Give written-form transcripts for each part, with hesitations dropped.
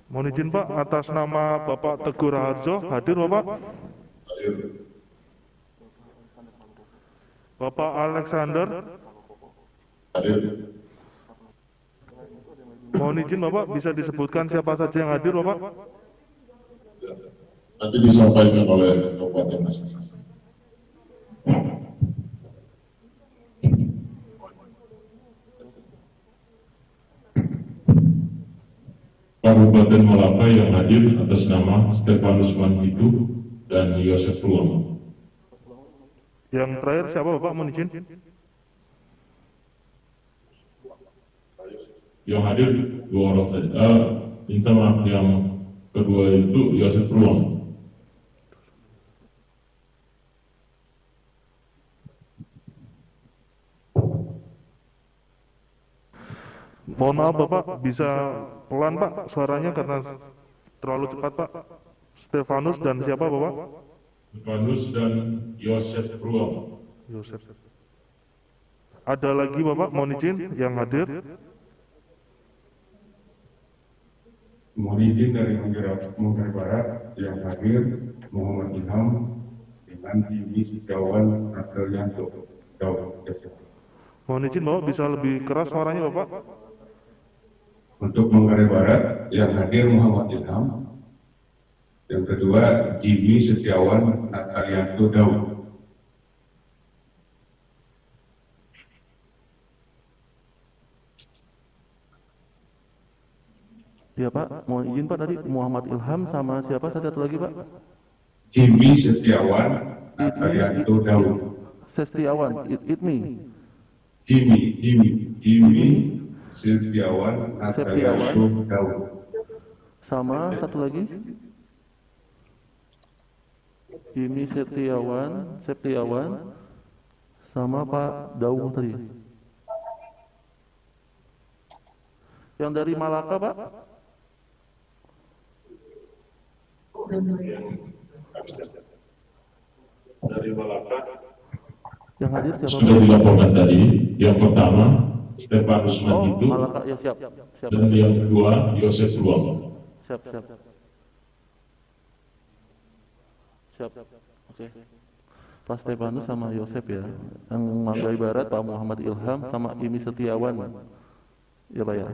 Mohon izin Pak, atas nama Bapak Teguh Raharjo, hadir Bapak. Hadir. Bapak Alexander, Hadir. mohon izin Bapak, bisa disebutkan siapa saja yang hadir Bapak? Nanti disampaikan oleh Kabupaten masing-masing. Kabupaten Malaka yang hadir atas nama Stefanus Manhidu dan Yosef Ruang. Yang terakhir siapa Bapak, mohon izin? Yang hadir dua orang saja. Minta maaf, yang kedua itu Yosef Ruang. Mohon maaf Bapak, bisa pelan Pak suaranya karena terlalu cepat Pak. Stefanus dan siapa Bapak? Stefanus dan Yosef Ruang. Yosef. Ada lagi Bapak, mohon izin yang hadir? Mohon izin dari Manggarai Barat yang hadir Muhammad Ilham dengan Jimmy Setiawan Natalyanto. Mohon izin Bapak, bisa lebih keras suaranya Bapak? Untuk Manggarai Barat yang hadir Muhammad Ilham, yang kedua Jimmy Setiawan Natalyanto Daud. Ya Pak, mohon izin Pak, tadi Muhammad Ilham sama siapa satu lagi Pak? Jimmy Setiawan Natalyanto Daud. Sestiawan, it me. Jimmy Setiawan Natalyanto Daud. Sama satu lagi? Jimmy Setiawan, sama Pak Daung tadi. Yang dari Malaka Pak? Dari Malaka Yang hadir siapa sudah Pak? dilaporkan tadi. Yang pertama Stefanus Oh, Manhidu Malaka, ya siap. dan yang kedua Yosef Ruang. Siap. Oke. Pak Stefanus sama Yosef ya. Yang Manggarai Barat Pak Muhammad Ilham sama Imi Setiawan. Ya Pak ya.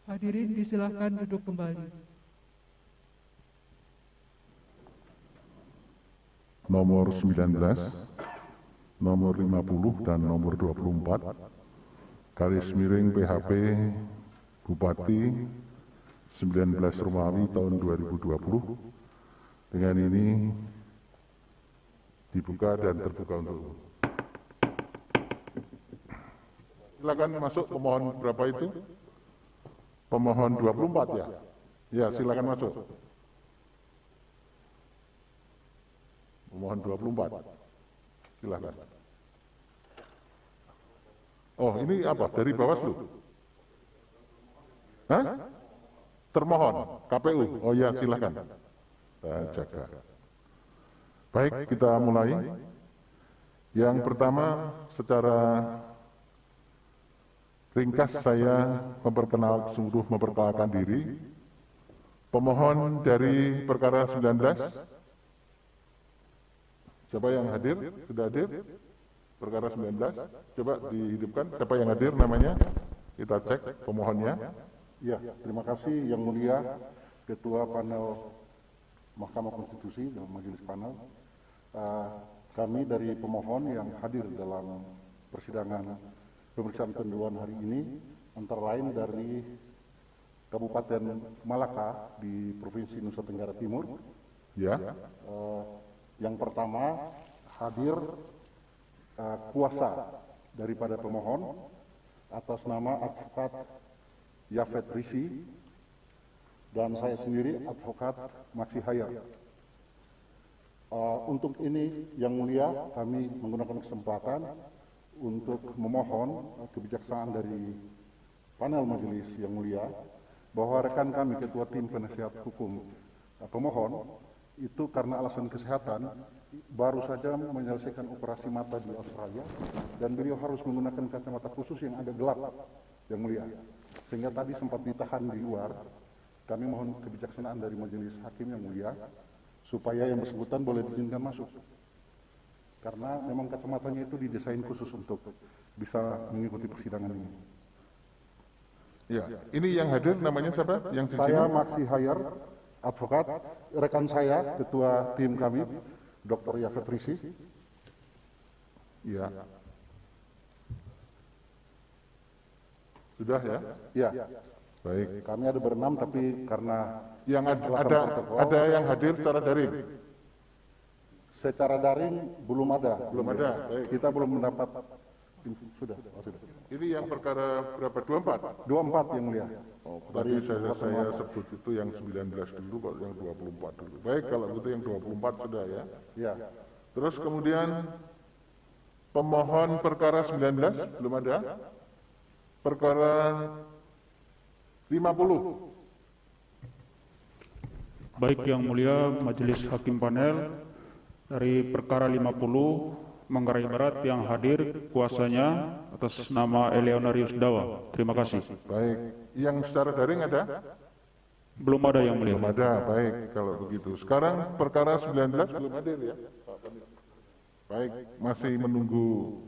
Hadirin disilahkan duduk kembali. Nomor 19, nomor 50 dan nomor 24, garis miring PHP Bupati 19 Romawi tahun 2020. Dengan ini dibuka dan terbuka untuk umum. Silakan masuk pemohon berapa itu? Pemohon 24 ya? Ya, silakan masuk. Pemohon 24. Silakan. Oh, ini apa? Dari Bawaslu? Hah? Termohon, KPU. Oh ya, silakan. Jaga. Baik, kita mulai. Yang pertama, secara ringkas saya memperkenalkan diri. Pemohon dari perkara 19. Siapa yang hadir? Sudah hadir? Perkara 19. Coba dihidupkan. Siapa yang hadir namanya? Kita cek pemohonnya. Ya, terima kasih Yang Mulia Ketua Panel Mahkamah Konstitusi dan Majelis Panel. Kami dari pemohon yang hadir dalam persidangan pemeriksaan pendahuluan hari ini, antara lain dari Kabupaten Malaka di Provinsi Nusa Tenggara Timur. Ya. Yang pertama hadir kuasa daripada pemohon atas nama Advokat Yafet Risi dan saya sendiri Advokat Maksi Hayat. Untuk ini Yang Mulia kami menggunakan kesempatan untuk memohon kebijaksanaan dari panel majelis Yang Mulia bahwa rekan kami ketua tim penasihat hukum pemohon itu karena alasan kesehatan baru saja menyelesaikan operasi mata di Australia dan beliau harus menggunakan kacamata khusus yang agak gelap, yang mulia, sehingga tadi sempat ditahan di luar. Kami mohon kebijaksanaan dari majelis hakim yang mulia supaya yang bersangkutan boleh diizinkan masuk, karena memang kacamatanya itu didesain khusus untuk bisa mengikuti persidangan ini. Ya, ini yang hadir namanya siapa? Yang di Saya sini? Maksi Hayar, advokat, rekan saya, ketua tim kami, Dr. Yafet Risi. Ya. Sudah ya? Ya, Baik. kami ada berenam, tapi karena Yang pelaksanaan protokol, ada yang hadir secara daring? secara daring belum ada. Belum ada. Baik. Kita belum mendapat. Sudah. Ini yang perkara berapa? 24? 24 yang mulia. Tadi saya sebut itu yang 19 dulu, kok yang 24 dulu. Baik, kalau gitu yang 24 sudah ya. Ya, Terus kemudian pemohon perkara 19 belum ada. Perkara 50. Baik yang mulia majelis hakim panel, dari perkara 50 Manggarai Barat yang hadir kuasanya atas nama Eleonarius Dawa. Terima kasih. Baik, yang secara daring ada? Belum ada yang mulia. Belum ada, baik kalau begitu. Sekarang perkara 19 belum hadir ya? Baik, masih menunggu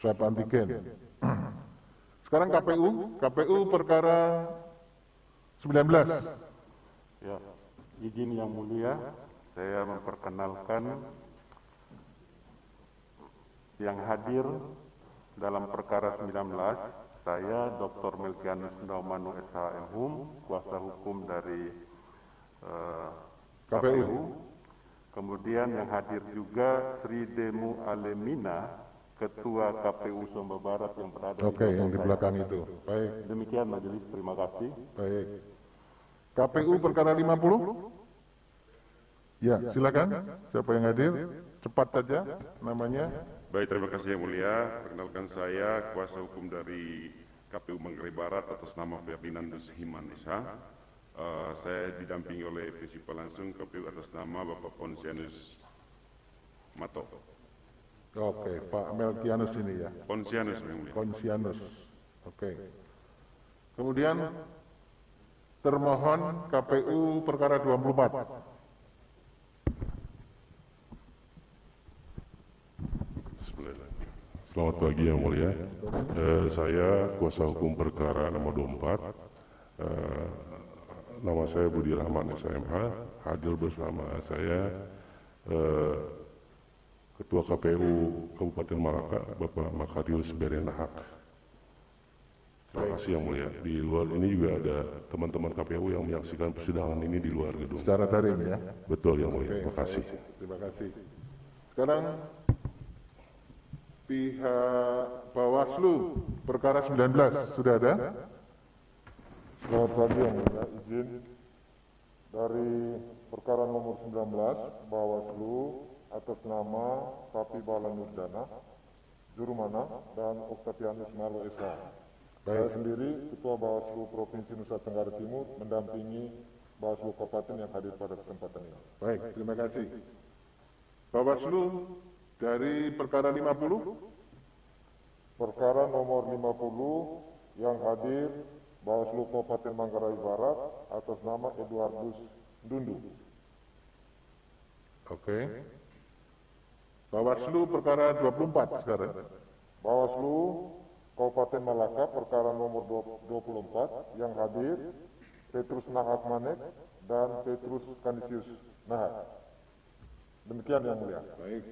swab antigen. Sekarang KPU perkara 19. Ya, izin yang mulia, saya memperkenalkan yang hadir dalam perkara 19, saya Dr. Melkianus Ndaumanu SHMHum, kuasa hukum dari KPU. Kemudian yang hadir juga Sri Demu Alemina, Ketua KPU Sumba Barat yang berada Oke, yang di belakang itu. Baik, Demikian majelis, terima kasih. baik. KPU perkara 50? Ya, silakan. Siapa yang hadir? Cepat saja namanya. Baik, terima kasih yang mulia. Perkenalkan saya kuasa hukum dari KPU Manggarai Barat atas nama Ferdinandus Himan Esa. Saya didampingi oleh prinsipal langsung KPU atas nama Bapak Ponsianus Mato. Oke, Pak Melkianus ini ya. Ponsianus yang mulia. Ponsianus. Oke. Kemudian termohon KPU perkara 24. Selamat pagi yang mulia. Saya kuasa hukum perkara nomor 24. Nama saya Budi Rahman SMH. Hadir bersama saya Ketua KPU Kabupaten Malaka, Bapak Makarius Berenahak. Terima kasih yang mulia. Di luar ini juga ada teman-teman KPU yang menyaksikan persidangan ini di luar gedung. Secara daring ya? Betul yang mulia. Oke, Terima kasih. Terima kasih. Sekarang pihak Bawaslu perkara 19 sudah ada? Selamat pagi yang mulia, izin dari perkara nomor 19 Bawaslu atas nama Papi Bala Nurdana, Jurumana, dan Oktavianus Malo SH. Saya sendiri Ketua Bawaslu Provinsi Nusa Tenggara Timur mendampingi Bawaslu Kabupaten yang hadir pada kesempatan ini. Baik, terima kasih. Bawaslu dari perkara 50? Perkara nomor 50 yang hadir Bawaslu Kabupaten Manggarai Barat atas nama Eduardus Dundu. Oke. Bawaslu perkara 24 sekarang. Bawaslu Kabupaten Malaka perkara nomor 24 yang hadir Petrus Nahak Manek dan Petrus Kanisius Nahak. Demikian yang mulia. Baik.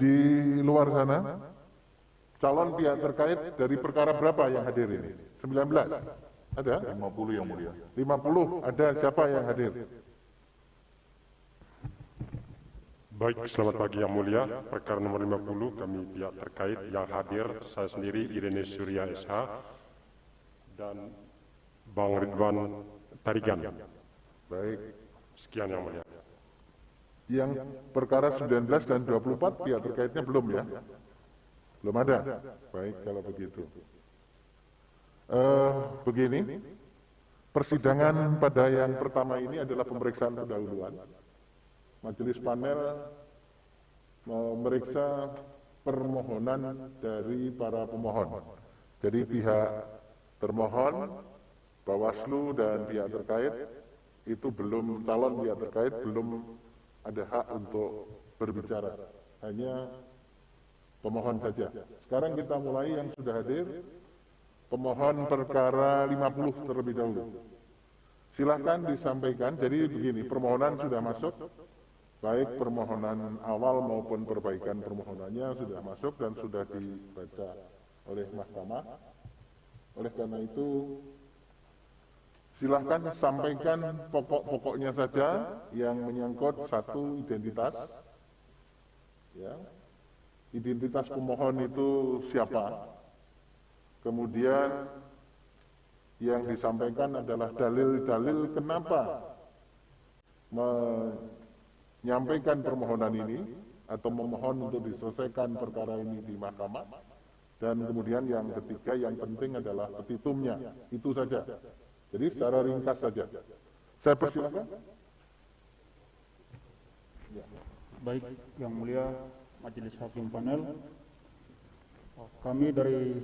Di luar sana, calon pihak terkait dari perkara berapa yang hadir ini? 19? Ada? 50 yang mulia. 50, ada siapa yang hadir? Baik, selamat pagi yang mulia. Perkara nomor 50 kami pihak terkait yang hadir, saya sendiri Irene Surya SH dan Bang Ridwan Tarigan. Baik. Sekian yang mulia. Yang perkara 19 dan 24 pihak terkaitnya belum ya? Belum ada? Baik kalau begitu. Begini, persidangan pada yang pertama ini adalah pemeriksaan pendahuluan. Majelis panel memeriksa permohonan dari para pemohon. Jadi pihak termohon, Bawaslu dan pihak terkait itu belum, calon pihak terkait belum ada hak untuk berbicara, hanya pemohon saja. Sekarang kita mulai yang sudah hadir, pemohon perkara 50 terlebih dahulu. Silahkan disampaikan, jadi begini, permohonan sudah masuk, baik permohonan awal maupun perbaikan permohonannya sudah masuk dan sudah dibaca oleh mahkamah. Oleh karena itu, silahkan sampaikan pokok-pokoknya saja yang menyangkut satu identitas. Ya. Identitas pemohon itu siapa? Kemudian yang disampaikan adalah dalil-dalil kenapa menyampaikan permohonan ini atau memohon untuk diselesaikan perkara ini di mahkamah. Dan kemudian yang ketiga yang penting adalah petitumnya. Itu saja. Jadi secara ringkas saja. Saya persilakan. Ya. Baik, Yang Mulia Majelis Hakim Panel, kami dari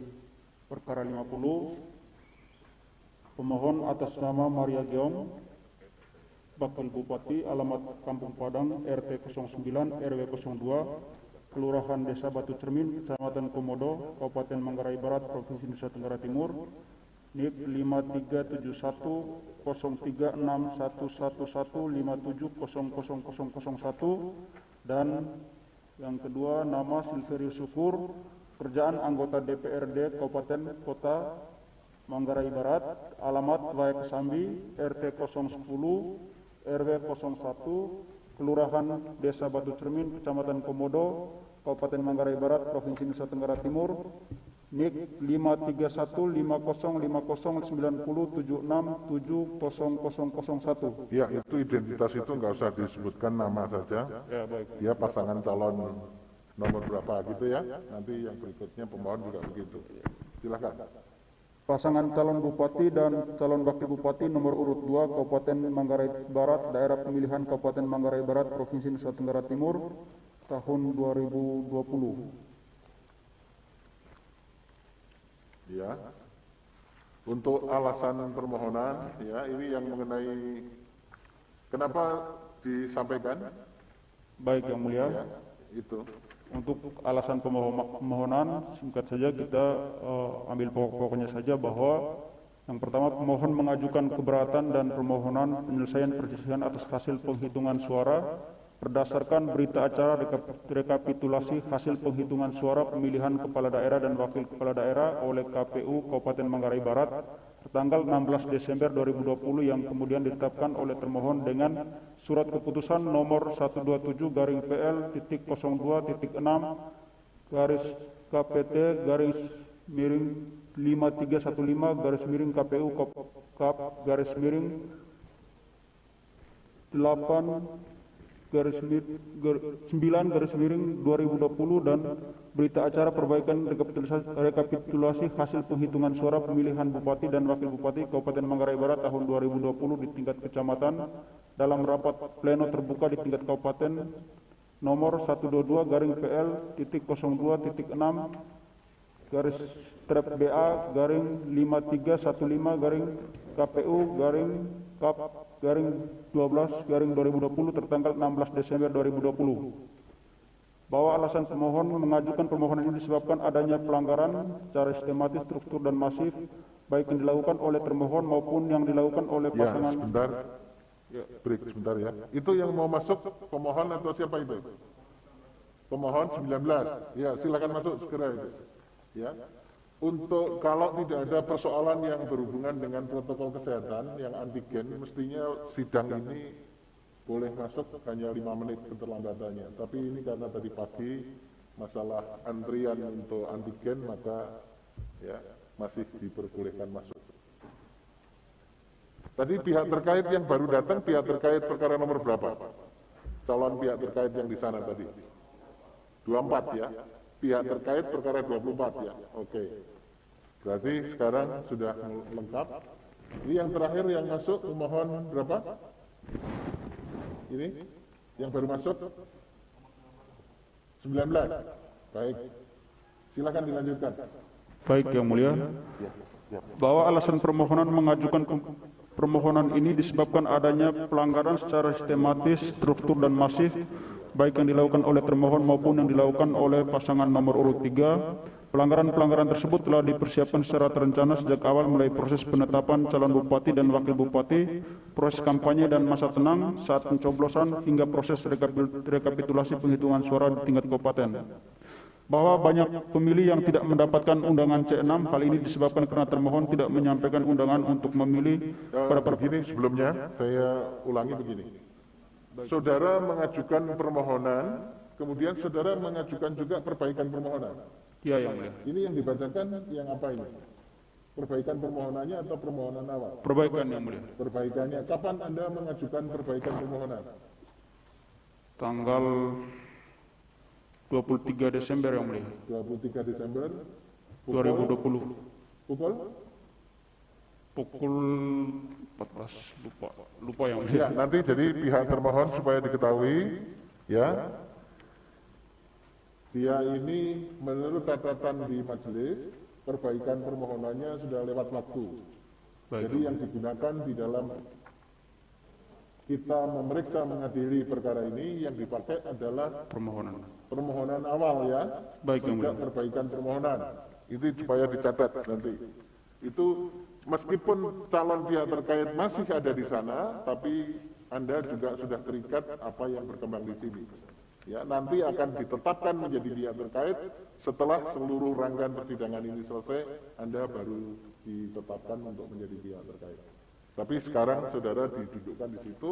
perkara 50, pemohon atas nama Maria Giong, Wakil Bupati, alamat Kampung Padang, RT 09, RW 02, Kelurahan Desa Batu Cermin, Kecamatan Komodo, Kabupaten Manggarai Barat, Provinsi Nusa Tenggara Timur, NIP 53710111570001, dan yang kedua nama Silverius Syukur, kerjaan anggota DPRD Kabupaten Kota Manggarai Barat, alamat Wayak Kesambi, RT 010, RW 01, Kelurahan Desa Batu Cermin, Kecamatan Komodo, Kabupaten Manggarai Barat, Provinsi Nusa Tenggara Timur, NIK 53150509076700001. Ya, itu identitas itu nggak usah disebutkan nama saja. Ya, baik. Dia pasangan calon nomor berapa gitu ya. Nanti yang berikutnya pemohon juga begitu. Silakan. Pasangan calon bupati dan calon wakil bupati nomor urut 2 Kabupaten Manggarai Barat, daerah pemilihan Kabupaten Manggarai Barat, Provinsi Nusa Tenggara Timur, tahun 2020. Ya. Untuk alasan permohonan, ya ini yang mengenai kenapa disampaikan? Baik, Yang Mulia. Ya, itu. Untuk alasan pemohonan, singkat saja kita ambil pokok-pokoknya saja bahwa yang pertama, pemohon mengajukan keberatan dan permohonan penyelesaian perselisihan atas hasil penghitungan suara berdasarkan berita acara rekapitulasi hasil penghitungan suara pemilihan kepala daerah dan wakil kepala daerah oleh KPU Kabupaten Manggarai Barat tertanggal 16 Desember 2020 yang kemudian ditetapkan oleh termohon dengan surat keputusan nomor 127-PL.02.6 garis KPT garis miring 5315 garis miring KPU Kap garis miring 8 garis miring 9 garis miring 2020 dan berita acara perbaikan rekapitulasi hasil penghitungan suara pemilihan bupati dan wakil bupati Kabupaten Manggarai Barat tahun 2020 di tingkat kecamatan dalam rapat pleno terbuka di tingkat kabupaten nomor 122-PL.02.6 garis strap BA garing 5315 garing KPU garing Kap garing 12 garing 2020 tertanggal 16 Desember 2020. Bahwa alasan pemohon mengajukan permohonan ini disebabkan adanya pelanggaran secara sistematis, struktur dan masif baik yang dilakukan oleh termohon maupun yang dilakukan oleh pasangan. Ya, sebentar. Break sebentar ya. Itu yang mau masuk pemohon atau siapa itu? Pemohon 19. Ya, silakan masuk segera itu. Ya. Untuk kalau tidak ada persoalan yang berhubungan dengan protokol kesehatan yang antigen, mestinya sidang ini boleh masuk hanya 5 menit keterlambatannya. Tapi ini karena tadi pagi masalah antrian untuk antigen, maka ya masih diperbolehkan masuk. Tadi pihak terkait yang baru datang, pihak terkait perkara nomor berapa? Calon pihak terkait yang di sana tadi. 24 ya. Pihak terkait perkara 24 ya. Oke. Berarti sekarang sudah lengkap. Ini yang terakhir yang masuk pemohon berapa? Ini yang baru masuk 19. Baik. Silakan dilanjutkan. Baik Yang Mulia, bahwa alasan permohonan mengajukan permohonan ini disebabkan adanya pelanggaran secara sistematis, struktur dan masif, baik yang dilakukan oleh termohon maupun yang dilakukan oleh pasangan nomor urut 3. Pelanggaran-pelanggaran tersebut telah dipersiapkan secara terencana sejak awal mulai proses penetapan calon bupati dan wakil bupati, proses kampanye dan masa tenang, saat pencoblosan, hingga proses rekapitulasi penghitungan suara di tingkat kabupaten. Bahwa banyak pemilih yang tidak mendapatkan undangan C6, hal ini disebabkan karena termohon tidak menyampaikan undangan untuk memilih pada begini sebelumnya, saya ulangi begini. Saudara mengajukan permohonan, kemudian saudara mengajukan juga perbaikan permohonan. Ya, Yang Mulia. Ini yang dibacakan yang apa ini? Perbaikan permohonannya atau permohonan awal? Perbaikan, Yang Mulia. Perbaikannya. Kapan Anda mengajukan perbaikan permohonan? Tanggal 23 Desember Yang Mulia. 23 Desember 2020. Pukul? Pukul 14, lupa Yang Mulia. Ya, nanti jadi pihak termohon supaya diketahui, ya, dia ini menurut catatan di majelis, perbaikan permohonannya sudah lewat waktu. Baik. Jadi yang digunakan di dalam kita memeriksa mengadili perkara ini, yang dipakai adalah permohonan awal, ya. Baik, tidak perbaikan permohonan. Itu supaya dicatat nanti. Itu meskipun calon pihak terkait masih ada di sana, tapi Anda juga sudah terikat apa yang berkembang di sini. Ya, nanti akan ditetapkan menjadi pihak terkait setelah seluruh rangkaian persidangan ini selesai, Anda baru ditetapkan untuk menjadi pihak terkait. Tapi sekarang saudara didudukkan di situ,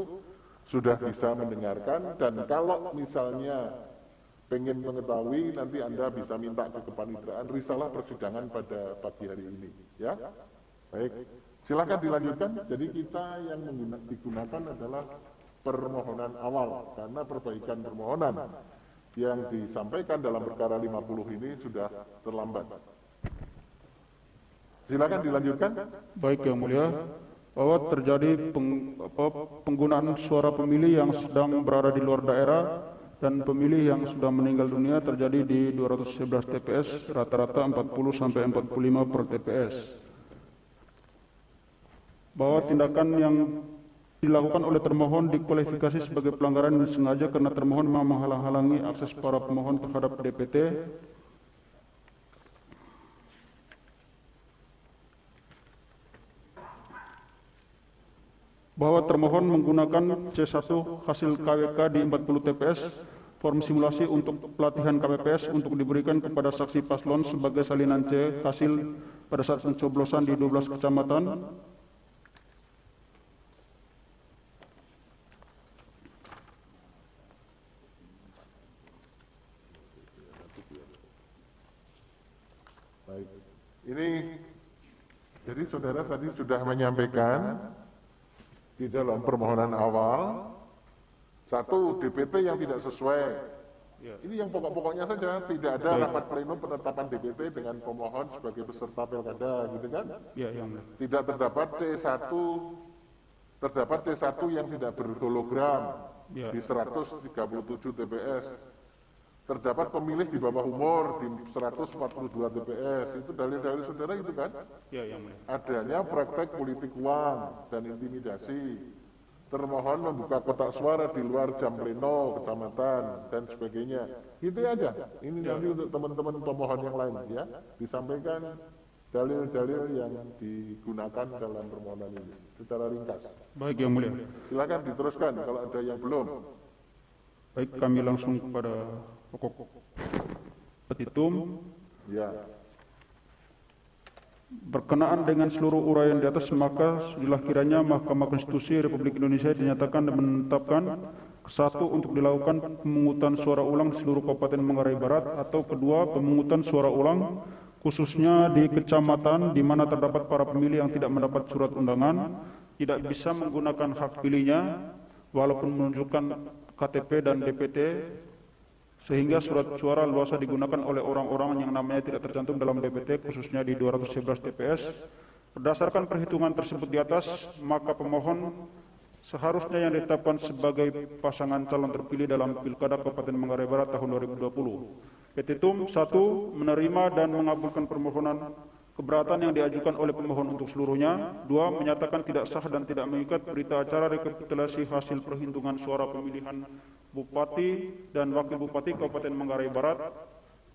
sudah bisa mendengarkan, dan kalau misalnya pengen mengetahui, nanti Anda bisa minta ke kepaniteraan risalah persidangan pada pagi hari ini. Ya, baik. Silakan dilanjutkan. Jadi kita yang digunakan adalah permohonan awal, karena perbaikan permohonan yang disampaikan dalam perkara 50 ini sudah terlambat. Silakan dilanjutkan. Baik Yang Mulia, bahwa terjadi penggunaan suara pemilih yang sedang berada di luar daerah dan pemilih yang sudah meninggal dunia terjadi di 211 TPS, rata-rata 40-45 per TPS. Bahwa tindakan yang dilakukan oleh termohon dikualifikasi sebagai pelanggaran yang sengaja karena termohon memang menghalang-halangi akses para pemohon terhadap DPT. Bahwa termohon menggunakan C1 hasil KWK di 40 TPS form simulasi untuk pelatihan KPPS untuk diberikan kepada saksi paslon sebagai salinan C hasil pada saat pencoblosan di 12 kecamatan. Baik. Ini jadi saudara tadi sudah menyampaikan di dalam permohonan awal, satu DPT yang tidak sesuai. Ini yang pokok-pokoknya saja, tidak ada rapat pleno penetapan DPT dengan pemohon sebagai peserta pilkada, gitu kan? Tidak terdapat C1 yang tidak berhologram di 137 TPS. Terdapat pemilih di bawah umur di 142 TPS. Itu dalil-dalil saudara itu kan? Adanya praktek politik uang dan intimidasi. Termohon membuka kotak suara di luar jam pleno kecamatan dan sebagainya. Itu aja. Ini nanti untuk teman-teman pemohon yang lain, ya. Disampaikan dalil-dalil yang digunakan dalam permohonan ini secara ringkas. Baik Yang Mulia. Silakan diteruskan kalau ada yang belum. Baik, kami langsung kepada pokok petitum. Ya. Berkenaan dengan seluruh uraian di atas, maka sudah kiranya Mahkamah Konstitusi Republik Indonesia dinyatakan dan menetapkan satu, untuk dilakukan pemungutan suara ulang di seluruh Kabupaten Manggarai Barat, atau kedua, pemungutan suara ulang khususnya di kecamatan di mana terdapat para pemilih yang tidak mendapat surat undangan, tidak bisa menggunakan hak pilihnya walaupun menunjukkan KTP dan DPT sehingga surat suara luasa digunakan oleh orang-orang yang namanya tidak tercantum dalam DPT, khususnya di 211 TPS. Berdasarkan perhitungan tersebut di atas, maka pemohon seharusnya yang ditetapkan sebagai pasangan calon terpilih dalam Pilkada Kabupaten Manggarai Barat tahun 2020. Petitum 1. Menerima dan mengabulkan permohonan keberatan yang diajukan oleh pemohon untuk seluruhnya. 2. Menyatakan tidak sah dan tidak mengikat berita acara rekapitulasi hasil perhitungan suara pemilihan Bupati dan Wakil Bupati Kabupaten Manggarai Barat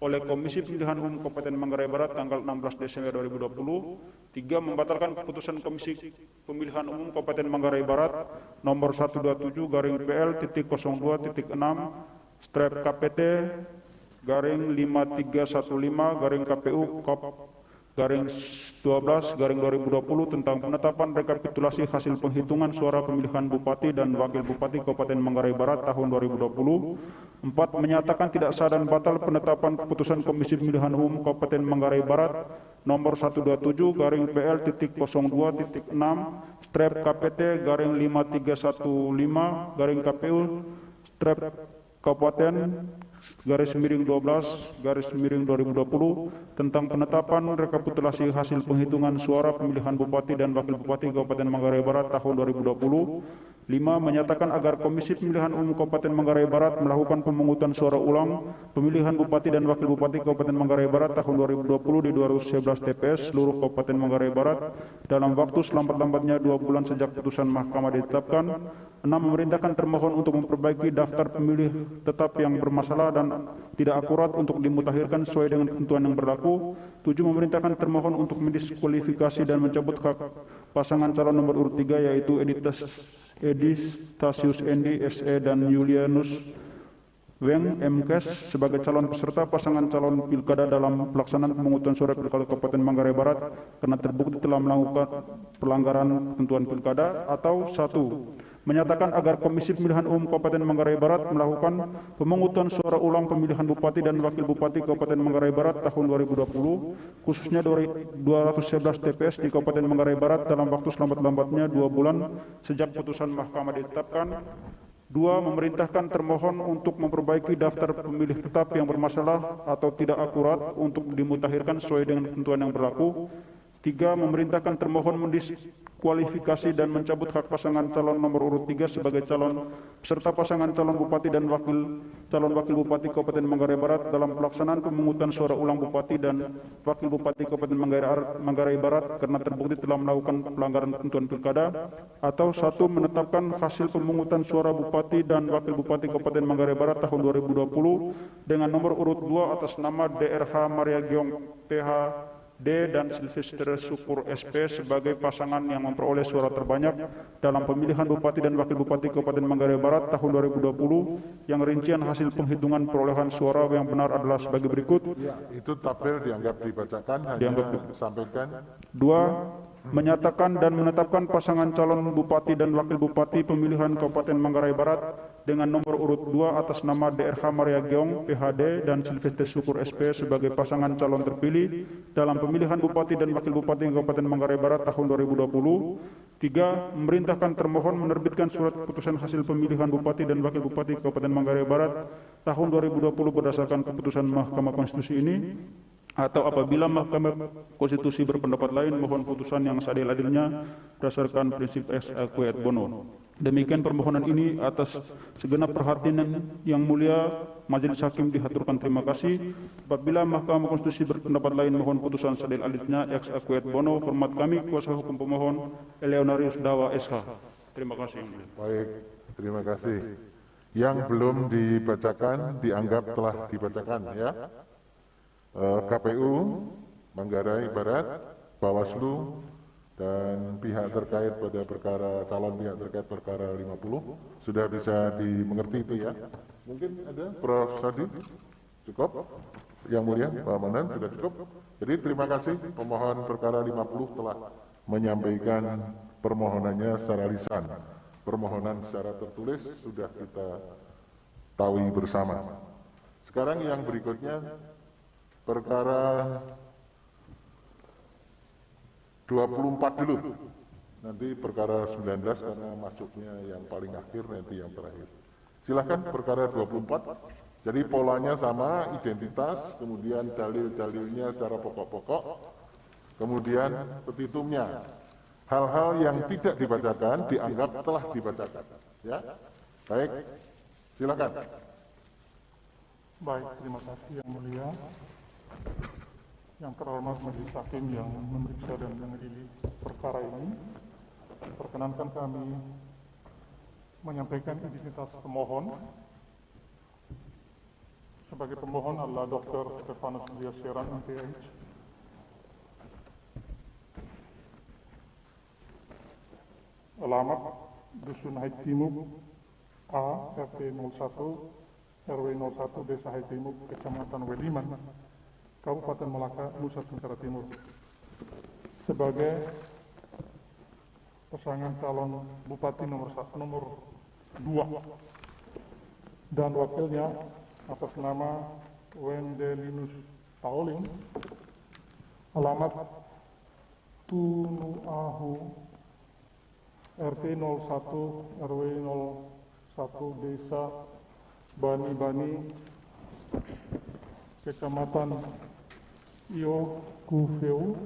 oleh Komisi Pemilihan Umum Kabupaten Manggarai Barat tanggal 16 Desember 2020. 3. Membatalkan keputusan Komisi Pemilihan Umum Kabupaten Manggarai Barat nomor 127-PL.06/KPT-KPU-12/2020 tentang penetapan rekapitulasi hasil penghitungan suara pemilihan Bupati dan Wakil Bupati Kabupaten Manggarai Barat tahun 2020. 4. Menyatakan tidak sah dan batal penetapan keputusan Komisi Pemilihan Umum Kabupaten Manggarai Barat nomor 127-KPL.06/KPT-KPU-12/2020 tentang penetapan rekapitulasi hasil penghitungan suara pemilihan Bupati dan Wakil Bupati Kabupaten Manggarai Barat tahun 2020. 5. Menyatakan agar Komisi Pemilihan Umum Kabupaten Manggarai Barat melakukan pemungutan suara ulang pemilihan Bupati dan Wakil Bupati Kabupaten Manggarai Barat tahun 2020 di 211 TPS seluruh Kabupaten Manggarai Barat dalam waktu selambat-lambatnya 2 bulan sejak putusan mahkamah ditetapkan. 6. Memerintahkan termohon untuk memperbaiki daftar pemilih tetap yang bermasalah dan tidak akurat untuk dimutakhirkan sesuai dengan ketentuan yang berlaku. 7. Memerintahkan termohon untuk mendiskualifikasi dan mencabut hak pasangan calon nomor urut 3 yaitu Edistasius Endi SE dan Julianus Weng MKes sebagai calon peserta pasangan calon pilkada dalam pelaksanaan pemungutan suara pilkada Kabupaten Manggarai Barat karena terbukti telah melakukan pelanggaran ketentuan pilkada. Atau 1. Menyatakan agar Komisi Pemilihan Umum Kabupaten Manggarai Barat melakukan pemungutan suara ulang pemilihan Bupati dan Wakil Bupati Kabupaten Manggarai Barat tahun 2020 khususnya 211 TPS di Kabupaten Manggarai Barat dalam waktu selambat-lambatnya 2 bulan sejak putusan mahkamah ditetapkan. 2. Memerintahkan termohon untuk memperbaiki daftar pemilih tetap yang bermasalah atau tidak akurat untuk dimutakhirkan sesuai dengan ketentuan yang berlaku. 3. Memerintahkan termohon mendiskualifikasi dan mencabut hak pasangan calon nomor urut 3 sebagai calon peserta pasangan calon Bupati dan calon Wakil Bupati Kabupaten Manggarai Barat dalam pelaksanaan pemungutan suara ulang Bupati dan Wakil Bupati Kabupaten Manggarai Barat karena terbukti telah melakukan pelanggaran ketentuan pilkada. Atau 1. Menetapkan hasil pemungutan suara Bupati dan Wakil Bupati Kabupaten Manggarai Barat tahun 2020 dengan nomor urut 2 atas nama DRH Maria Giong PH D dan Silvester Syukur SP sebagai pasangan yang memperoleh suara terbanyak dalam pemilihan Bupati dan Wakil Bupati Kabupaten Manggarai Barat tahun 2020 yang rincian hasil penghitungan perolehan suara yang benar adalah sebagai berikut. Ya, itu tabel dianggap dibacakan, hanya disampaikan. 2. Menyatakan dan menetapkan pasangan calon Bupati dan Wakil Bupati pemilihan Kabupaten Manggarai Barat dengan nomor urut 2 atas nama DRH Maria Giong PhD dan Silvester Syukur SP sebagai pasangan calon terpilih dalam pemilihan Bupati dan Wakil Bupati Kabupaten Manggarai Barat tahun 2020. 3. Memerintahkan termohon menerbitkan surat keputusan hasil pemilihan Bupati dan Wakil Bupati Kabupaten Manggarai Barat tahun 2020 berdasarkan keputusan Mahkamah Konstitusi ini. Atau apabila Mahkamah Konstitusi berpendapat lain, mohon putusan yang seadil-adilnya berdasarkan prinsip ex aequo et bono. Demikian permohonan ini atas segenap perhatian yang mulia Majelis Hakim dihaturkan terima kasih. Apabila Mahkamah Konstitusi berpendapat lain, mohon putusan seadil-adilnya ex aequo et bono. Hormat kami kuasa hukum pemohon Eleonarius Dawa SH. Terima kasih. Baik, terima kasih. Yang belum dibacakan dianggap telah dibacakan ya. KPU Manggarai Barat, Bawaslu, dan pihak terkait pada perkara calon pihak terkait perkara 50 sudah bisa dimengerti itu ya. Mungkin ada Prof. Sadi cukup, yang mulia Pak Manan sudah cukup. Jadi terima kasih pemohon perkara 50 telah menyampaikan permohonannya secara lisan. Permohonan secara tertulis sudah kita tahu bersama. Sekarang yang berikutnya perkara 24 dulu. Nanti perkara 19 karena masuknya yang paling akhir, nanti yang terakhir. Silakan perkara 24. Jadi polanya sama, identitas, kemudian dalil-dalilnya secara pokok-pokok, kemudian petitumnya. Hal-hal yang tidak dibacakan dianggap telah dibacakan. Ya, baik, silakan. Baik, terima kasih Yang Mulia. Yang terhormat Majelis Hakim yang memeriksa dan mengadili perkara ini, perkenankan kami menyampaikan identitas pemohon. Sebagai pemohon adalah Dr. Stefanus Mulia Seran, MPH. Alamat Dusun Haid Timur A, RT 01, RW 01, Desa Haid Timur, Kecamatan Weliman, Kabupaten Malaka, Nusa Tenggara Timur. Sebagai pasangan calon Bupati nomor 2 dan wakilnya atas nama Wendelinus Pauling, alamat Tunuahu, RT 01, RW 01, Desa Bani-Bani, Kecamatan Iokufeu,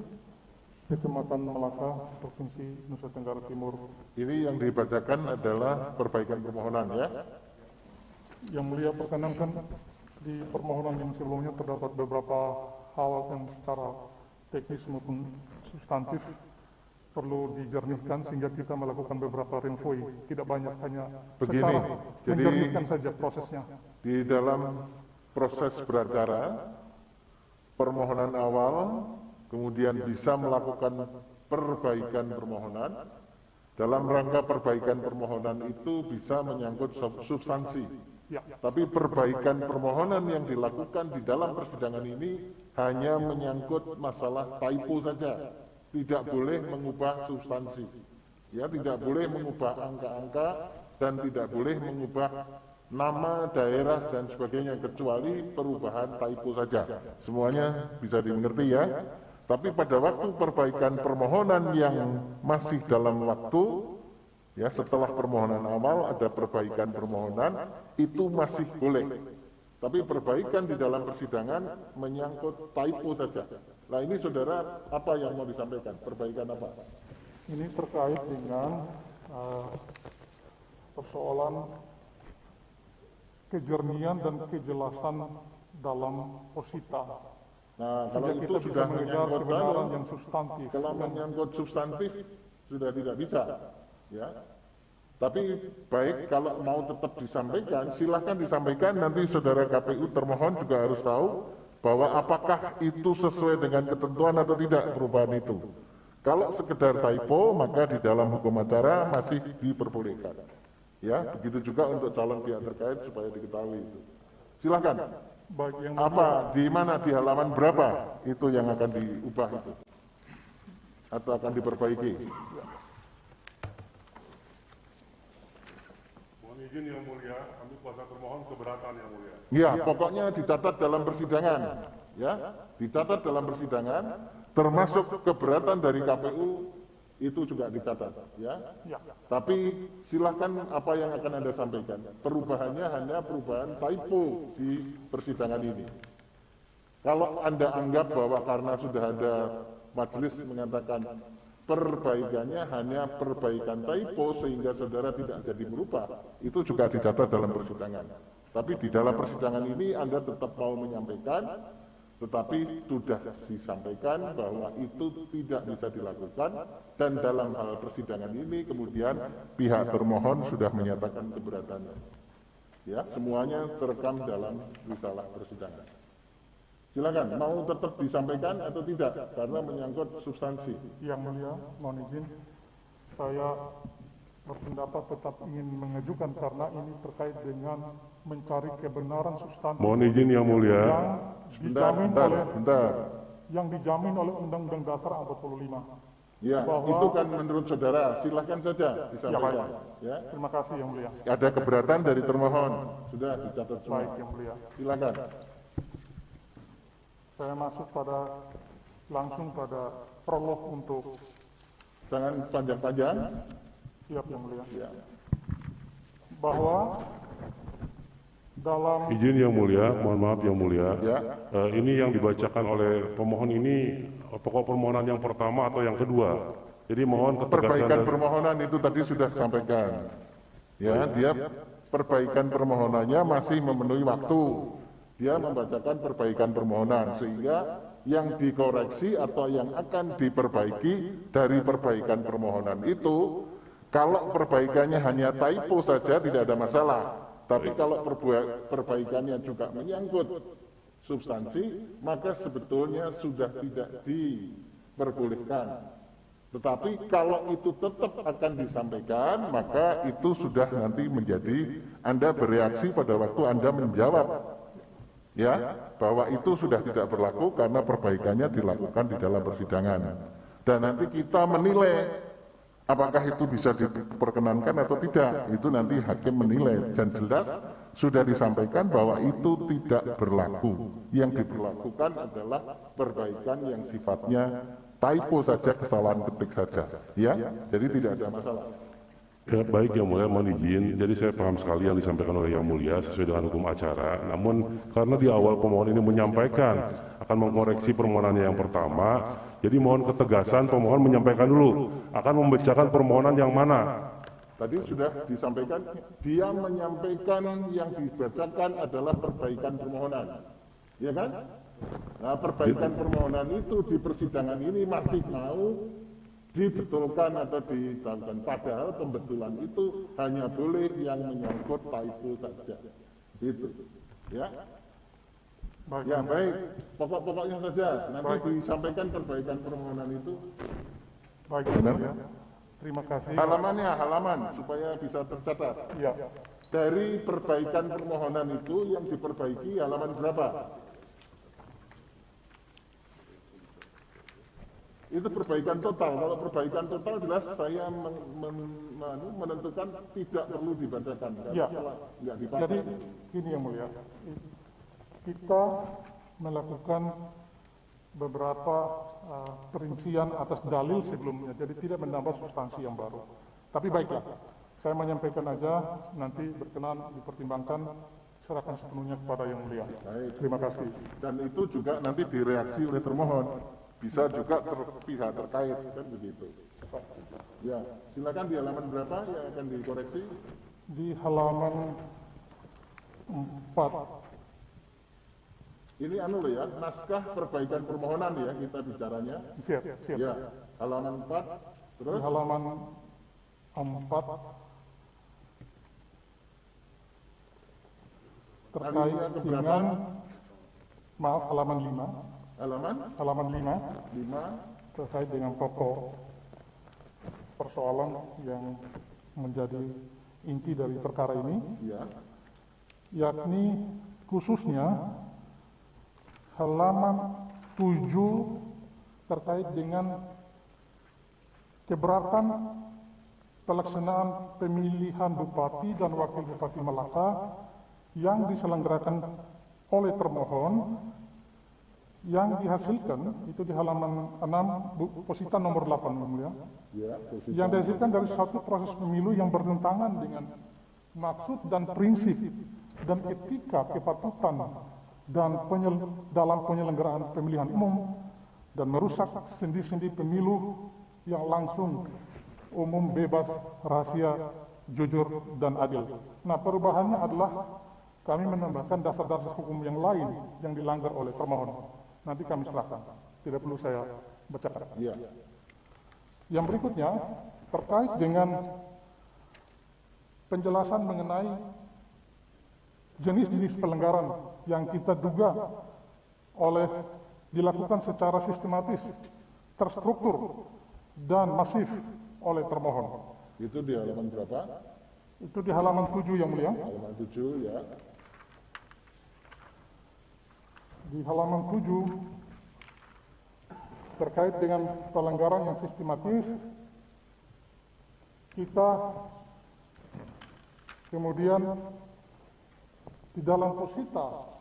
Kecamatan Malaka, Provinsi Nusa Tenggara Timur. Ini yang dibacakan adalah perbaikan permohonan, ya? Yang Mulia, perkenankan di permohonan yang sebelumnya terdapat beberapa hal yang secara teknis maupun substantif perlu dijernihkan sehingga kita melakukan beberapa renvoi, tidak banyak, hanya begini, secara jadi menjernihkan saja prosesnya. Di dalam proses beracara, permohonan awal, kemudian bisa melakukan perbaikan permohonan. Dalam rangka perbaikan permohonan itu bisa menyangkut substansi. Ya. Tapi perbaikan permohonan yang dilakukan di dalam persidangan ini hanya menyangkut masalah typo saja. Tidak boleh mengubah substansi. Ya, tidak boleh mengubah angka-angka dan tidak boleh mengubah nama, daerah, dan sebagainya, kecuali perubahan typo saja. Semuanya bisa dimengerti, ya. Tapi pada waktu perbaikan permohonan yang masih dalam waktu, ya, setelah permohonan awal ada perbaikan permohonan, itu masih boleh. Tapi perbaikan di dalam persidangan menyangkut typo saja. Nah, ini saudara, apa yang mau disampaikan? Perbaikan apa? Ini terkait dengan persoalan kejernihan dan kejelasan dalam posita. Nah, kalau sehingga itu kita sudah bisa mengejar menyangkut kebenaran yang substantif. Kalau menyangkut substantif sudah tidak bisa, ya. Tapi baik, kalau mau tetap disampaikan, silahkan disampaikan. Nanti saudara KPU termohon juga harus tahu bahwa apakah itu sesuai dengan ketentuan atau tidak perubahan itu. Kalau sekedar typo, maka di dalam hukum acara masih diperbolehkan. Ya, begitu juga untuk calon pihak terkait supaya diketahui itu. Silahkan. Apa, di mana, di halaman berapa itu yang akan diubah itu? Atau akan diperbaiki? Mohon izin Yang Mulia, kami kuasa termohon keberatan Yang Mulia. Ya, pokoknya dicatat dalam persidangan. Ya, dicatat dalam persidangan, termasuk keberatan dari KPU itu juga dicatat, ya. Tapi silahkan apa yang akan Anda sampaikan. Perubahannya hanya perubahan typo di persidangan ini. Kalau Anda anggap bahwa karena sudah ada majelis mengatakan perbaikannya hanya perbaikan typo sehingga saudara tidak jadi merubah, itu juga dicatat dalam persidangan. Tapi di dalam persidangan ini Anda tetap mau menyampaikan, tetapi sudah disampaikan bahwa itu tidak bisa dilakukan, dan dalam hal persidangan ini kemudian pihak termohon sudah menyatakan keberatannya. Ya, semuanya terekam dalam risalah persidangan. Silakan, mau tetap disampaikan atau tidak karena menyangkut substansi. Yang Mulia, mohon izin, saya berpendapat tetap ingin mengajukan karena ini terkait dengan mencari kebenaran substantif. Mohon izin Yang Mulia. Yang dijamin oleh Undang-Undang Dasar 45. Ya, itu kan menurut saudara, silahkan saja disampaikan. Ya, terima kasih Yang Mulia. Ada keberatan dari termohon, sudah dicatat semua. Baik Yang Mulia. Silakan. Saya masuk langsung pada prolog untuk. Jangan panjang-panjang. Siap Yang Mulia. Ya. Bahwa dalam Izin yang mulia, mohon maaf yang mulia. Ya. Ini yang dibacakan oleh pemohon ini pokok permohonan yang pertama atau yang kedua. Jadi mohon ketegasan. Perbaikan permohonan itu tadi sudah sampaikan. Ya, dia perbaikan permohonannya masih memenuhi waktu. Dia membacakan perbaikan permohonan sehingga yang dikoreksi atau yang akan diperbaiki dari perbaikan permohonan itu, kalau perbaikannya hanya typo saja tidak ada masalah. Tapi kalau perbaikannya juga menyangkut substansi, maka sebetulnya sudah tidak diperbolehkan. Tetapi kalau itu tetap akan disampaikan, maka itu sudah nanti menjadi Anda bereaksi pada waktu Anda menjawab. Ya, bahwa itu sudah tidak berlaku karena perbaikannya dilakukan di dalam persidangan. Dan nanti kita menilai apakah itu bisa diperkenankan atau tidak. Itu nanti hakim menilai dan jelas sudah disampaikan bahwa itu tidak berlaku. Yang diberlakukan adalah perbaikan yang sifatnya typo saja, kesalahan ketik saja. Ya, jadi tidak ada masalah. Ya, baik yang mulia, mohon izin. Jadi saya paham sekali yang disampaikan oleh yang mulia sesuai dengan hukum acara. Namun karena di awal pemohon ini menyampaikan akan mengoreksi permohonannya yang pertama, jadi mohon ketegasan pemohon menyampaikan dulu akan membacakan permohonan yang mana. Tadi sudah disampaikan, dia menyampaikan yang dibacakan adalah perbaikan permohonan. Ya kan? Nah, perbaikan permohonan itu di persidangan ini masih mau dibetulkan atau dilakukan. Padahal pembetulan itu hanya boleh yang menyangkut typo saja. Itu. Ya. Ya baik, pokok-pokoknya saja. Nanti disampaikan perbaikan permohonan itu. baik, Benar? ya. Terima kasih. Halamannya, halaman supaya bisa tercatat. Ya. Dari perbaikan permohonan itu yang diperbaiki halaman berapa? Itu perbaikan total. Kalau perbaikan total jelas saya menentukan tidak perlu dibacakan. Ya. Nggak dipakai. Jadi ini yang mulia, kita melakukan beberapa perincian atas dalil sebelumnya, jadi tidak menambah substansi yang baru. Tapi baiklah, saya menyampaikan aja, nanti berkenan dipertimbangkan, serahkan sepenuhnya kepada yang mulia. Baik. Terima kasih. Dan itu juga nanti direaksi oleh termohon. Bisa juga pihak terkait, kan begitu. Ya, silakan di halaman berapa yang akan dikoreksi? Di halaman 4. Ini anu loh ya, naskah perbaikan permohonan ya kita bicaranya. Siap. Ya, halaman 4. Terus? Di halaman 4 terkait dengan, maaf, halaman 5. Halaman 5 terkait dengan pokok persoalan yang menjadi inti dari perkara ini, yakni khususnya halaman 7 terkait dengan keberatan pelaksanaan pemilihan Bupati dan Wakil Bupati Malaka yang diselenggarakan oleh termohon, yang dihasilkan itu di halaman 6, positan nomor 8 yang mulia, yang dihasilkan dari satu proses pemilu yang bertentangan dengan maksud dan prinsip dan etika kepatutan dan dalam penyelenggaraan pemilihan umum, dan merusak sendi-sendi pemilu yang langsung, umum, bebas, rahasia, jujur, dan adil. Nah, perubahannya adalah kami menambahkan dasar-dasar hukum yang lain yang dilanggar oleh termohon. Nanti kami serahkan, tidak perlu saya bacakan. Yang berikutnya terkait dengan penjelasan mengenai jenis-jenis pelanggaran yang kita duga dilakukan secara sistematis, terstruktur, dan masif oleh termohon. Itu di halaman berapa? Itu di halaman 7 yang mulia. Halaman 7 ya. Di halaman 7 terkait dengan pelanggaran yang sistematis, kita kemudian di dalam posita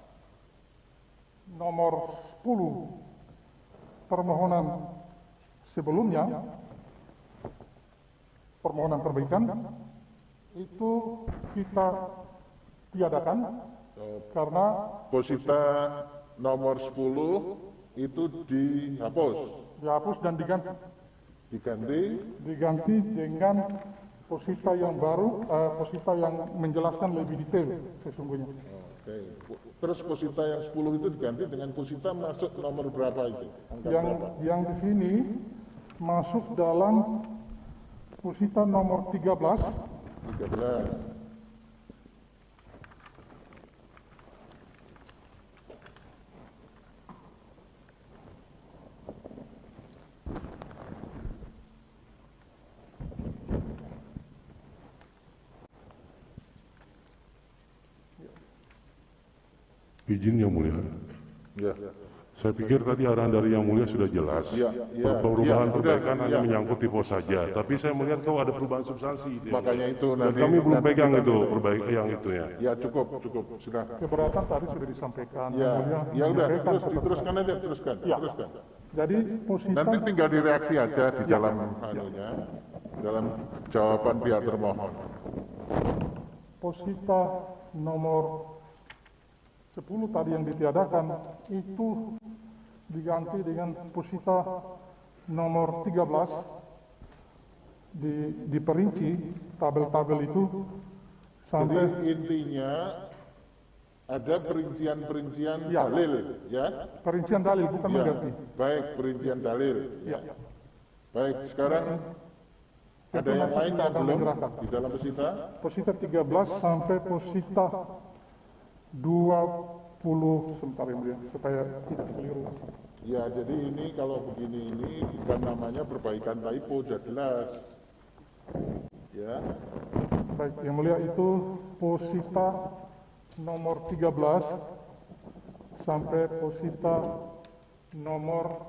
nomor 10 permohonan sebelumnya, permohonan perbaikan, itu kita tiadakan Karena posita nomor 10 itu dihapus dan diganti dengan posita yang baru, posita yang menjelaskan lebih detail sesungguhnya. Oke. Terus posita yang 10 itu diganti dengan posita masuk nomor berapa itu? Yang di sini masuk dalam posita nomor 13. Izin Yang Mulia. Ya. Saya pikir tadi arahan dari Yang Mulia sudah jelas. Perubahan perbaikan hanya menyangkut tipe saja. Tapi saya melihat kau ada perubahan substansi. Makanya itu dan nanti. kami belum pegang kita itu lihat. yang itu ya. Ya cukup. Sudah. Keberatan tadi sudah disampaikan. Ya udah. Teruskan aja. Teruskan. Jadi posita. Nanti tinggal direaksi aja di dalam dalam jawaban pihak termohon. Posita nomor 10 tadi yang ditiadakan itu diganti dengan posita nomor 13, diperinci tabel-tabel itu sampai. Jadi intinya ada perincian dalil, ya? Perincian dalil bukan mengganti. Baik, perincian dalil. Ya. Baik, sekarang ada yang lain yang belum di dalam posita? Posita 13 sampai posita 20, sebentar ya, supaya tidak keliru. Ya, jadi ini kalau begini ini bukan namanya perbaikan typo, sudah jelas. Ya. Baik, Yang Mulia itu posita nomor 13 sampai posita nomor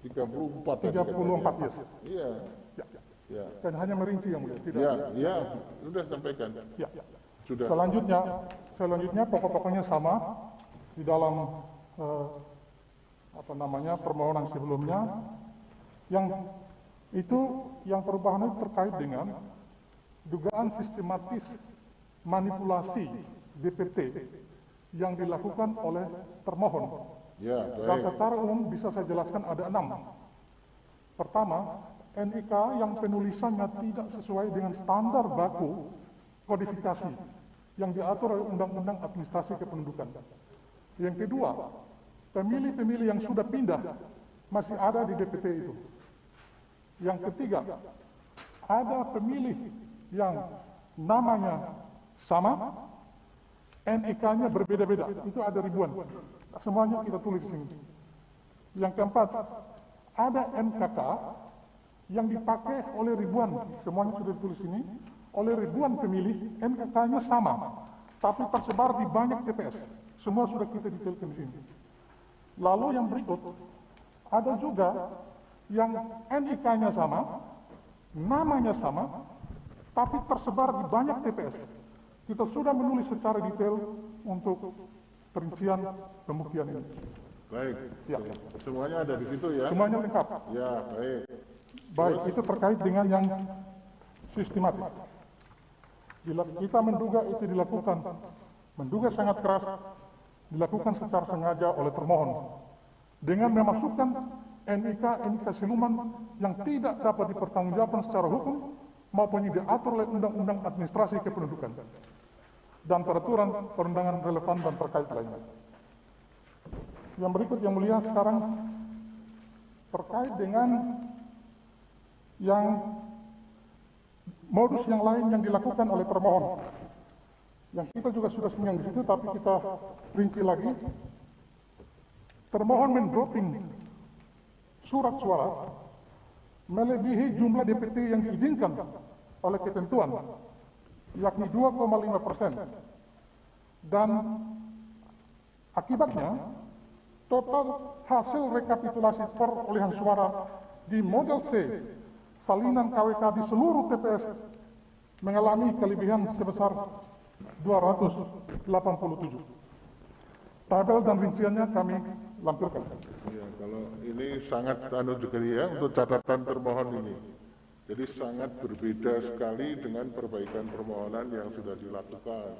34 yes. Iya. Ya. Dan hanya merinci Yang Mulia, tidak. Ya, sudah sampaikan. Ya. Sudah. Selanjutnya pokok-pokoknya sama di dalam permohonan sebelumnya. Yang perubahan itu terkait dengan dugaan sistematis manipulasi DPT yang dilakukan oleh termohon. Ya, Dan secara umum bisa saya jelaskan ada 6. Pertama, NIK yang penulisannya tidak sesuai dengan standar baku kodifikasi yang diatur oleh Undang-Undang Administrasi Kependudukan. Yang kedua, pemilih-pemilih yang sudah pindah masih ada di DPT itu. Yang ketiga, ada pemilih yang namanya sama, NIK-nya berbeda-beda, itu ada ribuan. Semuanya kita tulis di sini. Yang keempat, ada NKK yang dipakai oleh ribuan, semuanya sudah ditulis ini, oleh ribuan pemilih, NKK-nya sama, tapi tersebar di banyak TPS. Semua sudah kita detailkan di sini. Lalu yang berikut, ada juga yang NIK-nya sama, namanya sama, tapi tersebar di banyak TPS. Kita sudah menulis secara detail untuk perincian pembuktian ini. Baik. Ya. Semuanya ada di situ ya? Semuanya lengkap. Ya, baik. Baik, itu terkait dengan yang sistematis. Kita menduga itu menduga sangat keras, dilakukan secara sengaja oleh termohon dengan memasukkan NIK siluman yang tidak dapat dipertanggungjawabkan secara hukum maupun yang diatur oleh Undang-Undang Administrasi Kependudukan dan peraturan perundangan relevan dan terkait lainnya. Yang berikut Yang Mulia sekarang terkait dengan yang modus yang lain yang dilakukan oleh termohon. Yang kita juga sudah senyang di situ, tapi kita rinci lagi. Termohon mendropping surat suara melebihi jumlah DPT yang diizinkan oleh ketentuan, yakni 2,5%. Dan akibatnya, total hasil rekapitulasi perolehan suara di model C salinan KWK di seluruh TPS mengalami kelebihan sebesar 287. tabel dan rinciannya kami lampirkan. Ya, kalau ini sangat juga ya untuk catatan termohon ini. Jadi sangat berbeda sekali dengan perbaikan permohonan yang sudah dilakukan.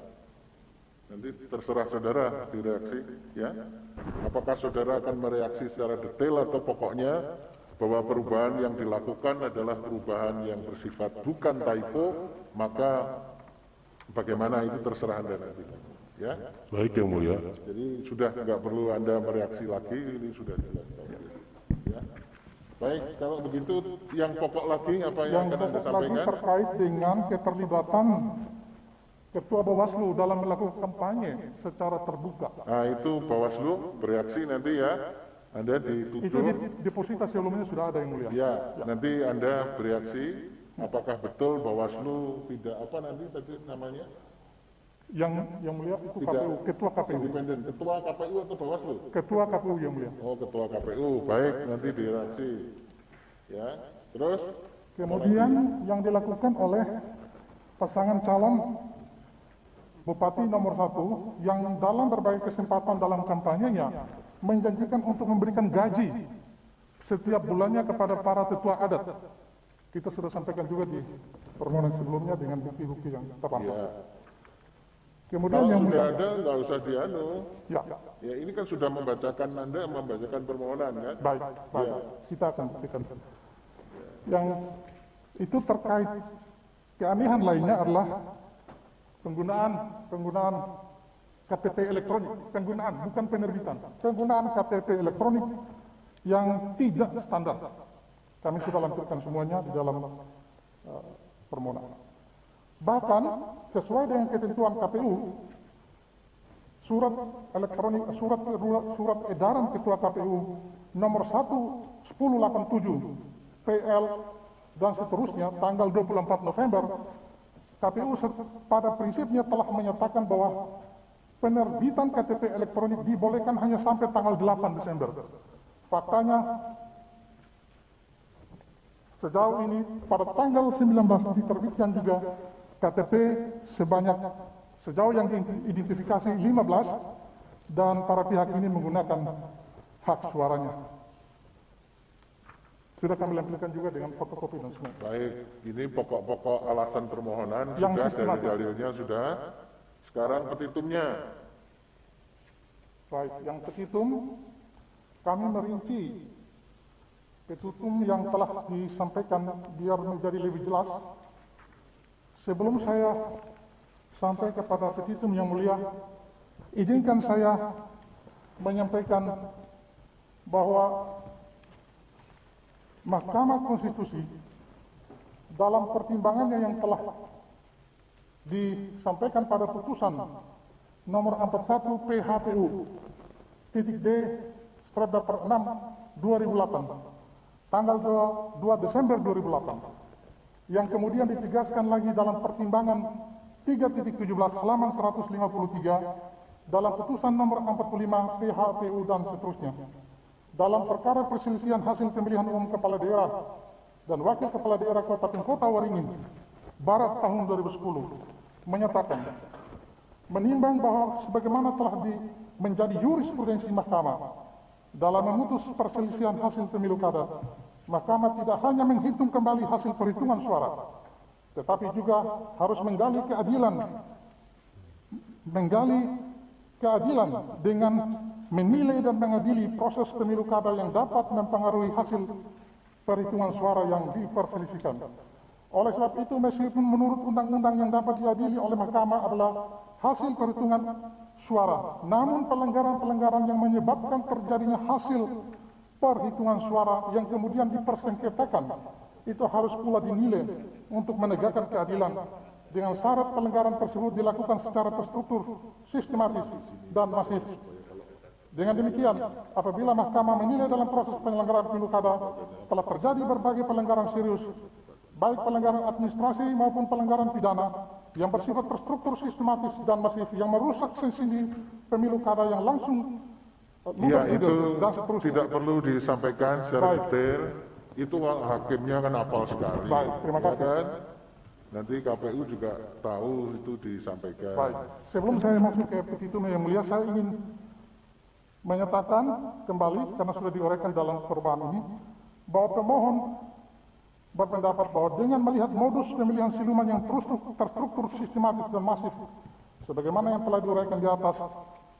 Nanti terserah saudara direaksi, ya. Apakah saudara akan mereaksi secara detail atau pokoknya bahwa perubahan yang dilakukan adalah perubahan yang bersifat bukan typo, maka bagaimana itu terserah Anda nanti. Ya. Baik Yang Mulia. Jadi sudah nggak perlu Anda mereaksi lagi, ini sudah jelas. Ya. Baik, kalau begitu yang pokok lagi apa yang akan Anda sampaikan? Yang terkait dengan keterlibatan Ketua Bawaslu dalam melakukan kampanye secara terbuka. Nah itu Bawaslu bereaksi nanti ya, Anda dituduh. Itu di posisi sebelumnya sudah ada Yang Mulia. Ya, nanti Anda bereaksi, apakah betul Bawaslu tidak apa nanti tadi namanya? Yang Mulia itu tidak, KPU, Ketua KPU. Independen, Ketua KPU atau Bawaslu? Ketua KPU Yang Mulia. Oh, Ketua KPU, baik nanti direaksi. Ya, terus? Kemudian yang dilakukan oleh pasangan calon Bupati nomor 1 yang dalam berbagai kesempatan dalam kampanyenya menjanjikan untuk memberikan gaji setiap bulannya kepada para tetua adat. Kita sudah sampaikan juga di permohonan sebelumnya dengan bukti-bukti yang terpantau. Ya. Kemudian kalau yang sudah ada, nggak usah dianu. Ya. Ya, ini kan sudah Anda membacakan permohonan kan? Baik. Ya. Kita akan buktikan. Yang itu terkait keanehan lainnya adalah penggunaan KTP elektronik, bukan penerbitan, penggunaan KTP elektronik yang tidak standar. Kami sudah lampirkan semuanya di dalam permohonan. Bahkan sesuai dengan ketentuan KPU, surat edaran Ketua KPU nomor 1087 PL dan seterusnya tanggal 24 November, KPU pada prinsipnya telah menyatakan bahwa penerbitan KTP elektronik dibolehkan hanya sampai tanggal 8 Desember. Faktanya, sejauh ini pada tanggal 19 diterbitkan juga KTP sejauh yang diidentifikasi 15 dan para pihak ini menggunakan hak suaranya. Sudah kami lampirkan juga dengan fotokopi dan semua. Baik, ini pokok-pokok alasan permohonan yang sudah, sistematis. dari dalilnya sudah. Sekarang petitumnya. Baik, yang petitum kami merinci petitum yang telah disampaikan biar menjadi lebih jelas. Sebelum saya sampai kepada petitum yang mulia, izinkan saya menyampaikan bahwa Mahkamah Konstitusi dalam pertimbangannya yang telah disampaikan pada putusan nomor 41 PHPU /D/6/2008 tanggal 2 Desember 2008 yang kemudian ditegaskan lagi dalam pertimbangan 3.17 halaman 153 dalam putusan nomor 45 PHPU dan seterusnya dalam perkara perselisihan hasil pemilihan umum kepala daerah dan wakil kepala daerah Kabupaten Kota Waringin Barat tahun 2010 menyatakan menimbang bahwa sebagaimana telah menjadi jurisprudensi Mahkamah dalam memutus perselisihan hasil pemilu kada, Mahkamah tidak hanya menghitung kembali hasil perhitungan suara, tetapi juga harus menggali keadilan dengan menilai dan mengadili proses pemilu kada yang dapat mempengaruhi hasil perhitungan suara yang diperselisihkan. Oleh sebab itu, meskipun menurut undang-undang yang dapat diadili oleh Mahkamah adalah hasil perhitungan suara, namun pelanggaran-pelanggaran yang menyebabkan terjadinya hasil perhitungan suara yang kemudian dipersengketakan itu harus pula dinilai untuk menegakkan keadilan dengan syarat pelanggaran tersebut dilakukan secara terstruktur, sistematis, dan masif. Dengan demikian, apabila Mahkamah menilai dalam proses penyelenggaraan pemilu kada telah terjadi berbagai pelanggaran serius, baik pelanggaran administrasi maupun pelanggaran pidana yang bersifat terstruktur, sistematis, dan masif yang merusak sensitif pemilu kada yang langsung ya, itu tidak perlu disampaikan secara detail. Itu hakimnya kan hafal sekali. Baik, terima kasih. Ya kan? Nanti KPU juga tahu itu disampaikan. Baik, sebelum saya masuk ke petitum yang mulia, saya ingin menyatakan kembali, karena sudah diuraikan dalam perubahan ini, bahwa pemohon berpendapat bahwa dengan melihat modus pemilihan siluman yang terstruktur sistematis dan masif, sebagaimana yang telah diuraikan di atas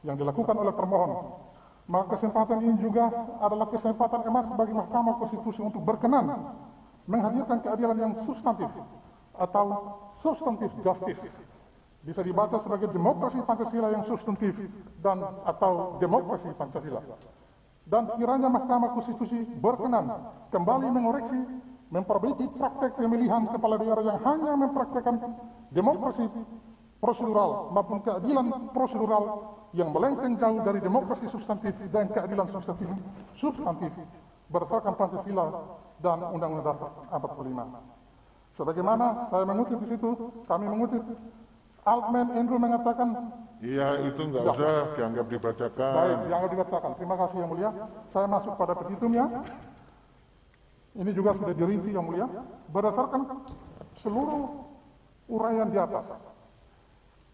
yang dilakukan oleh permohon, maka kesempatan ini juga adalah kesempatan emas bagi Mahkamah Konstitusi untuk berkenan menghadirkan keadilan yang substantif atau substantif justice. Bisa dibaca sebagai demokrasi Pancasila yang substantif dan atau demokrasi Pancasila. Dan kiranya Mahkamah Konstitusi berkenan kembali mengoreksi, memperbaiki praktek pemilihan kepala daerah yang hanya mempraktekkan demokrasi prosedural maupun keadilan prosedural yang melenceng jauh dari demokrasi substantif dan keadilan substantif berdasarkan Pancasila dan Undang-Undang Dasar 45. Sebagaimana saya mengutip di situ, kami mengutip Altman Andrew mengatakan, iya, itu nggak usah dianggap dibacakan. Baik, dianggap dibacakan. Terima kasih Yang Mulia. Saya masuk pada petitumnya. Ini juga sudah dirinci Yang Mulia. Berdasarkan seluruh uraian di atas,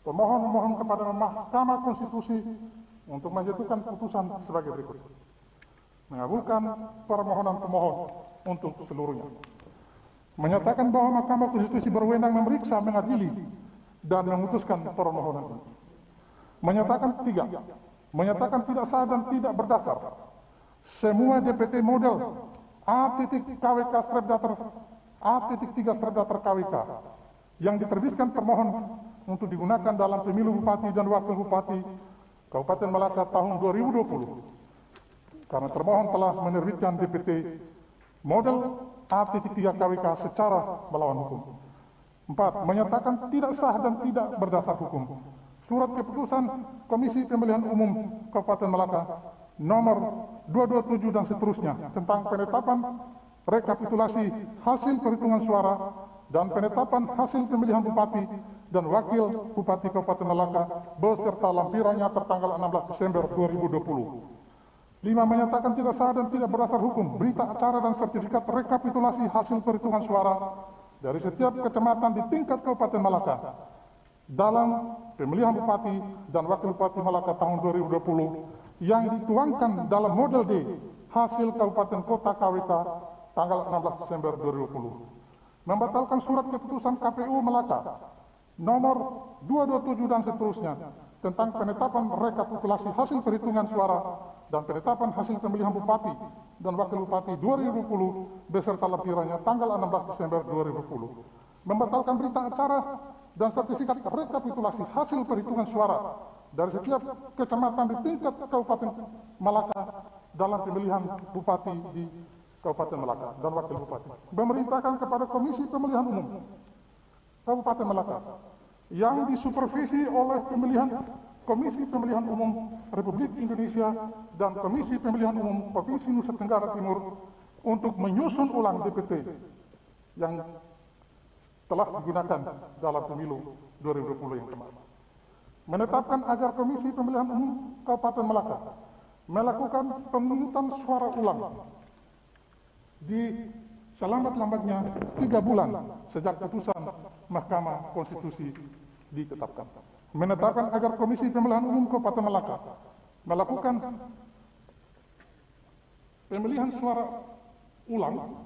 pemohon memohon kepada Mahkamah Konstitusi untuk menjatuhkan putusan sebagai berikut. Mengabulkan permohonan pemohon untuk seluruhnya. Menyatakan bahwa Mahkamah Konstitusi berwenang memeriksa, mengadili, dan memutuskan permohonan ini. Menyatakan tiga, menyatakan tidak sah dan tidak berdasar semua DPT model A.KWK Strepdater A.3 Strepdater KWK yang diterbitkan termohon untuk digunakan dalam pemilu Bupati dan Wakil Bupati Kabupaten Malaka tahun 2020. Karena termohon telah menerbitkan DPT model A.3 KWK secara melawan hukum. 4. Menyatakan tidak sah dan tidak berdasar hukum surat keputusan Komisi Pemilihan Umum Kabupaten Malaka nomor 227 dan seterusnya tentang penetapan rekapitulasi hasil perhitungan suara dan penetapan hasil pemilihan Bupati dan Wakil Bupati Kabupaten Malaka beserta lampirannya tertanggal 16 Desember 2020. 5. Menyatakan tidak sah dan tidak berdasar hukum berita acara dan sertifikat rekapitulasi hasil perhitungan suara dari setiap kecamatan di tingkat Kabupaten Malaka dalam pemilihan Bupati dan Wakil Bupati Malaka tahun 2020 yang dituangkan dalam model D hasil Kabupaten Kota KWK tanggal 16 Desember 2020. Membatalkan surat keputusan KPU Malaka nomor 227 dan seterusnya tentang penetapan rekapitulasi hasil perhitungan suara dan penetapan hasil pemilihan Bupati dan Wakil Bupati 2020 beserta lampirannya tanggal 16 Desember 2020. Membatalkan berita acara dan sertifikat rekapitulasi hasil perhitungan suara dari setiap kecamatan di tingkat Kabupaten Malaka dalam pemilihan Bupati di Kabupaten Malaka dan Wakil Bupati. Memerintahkan kepada Komisi Pemilihan Umum Kabupaten Malaka yang disupervisi oleh Komisi Pemilihan Umum Republik Indonesia dan Komisi Pemilihan Umum Provinsi Nusa Tenggara Timur untuk menyusun ulang DPT yang telah digunakan dalam pemilu 2020 yang kemarin. Menetapkan agar Komisi Pemilihan Umum Kabupaten Malaka melakukan pemungutan suara ulang di selambat-lambatnya 3 bulan sejak putusan Mahkamah Konstitusi ditetapkan. Menetapkan agar Komisi Pemilihan Umum Kabupaten Malaka melakukan pemilihan suara ulang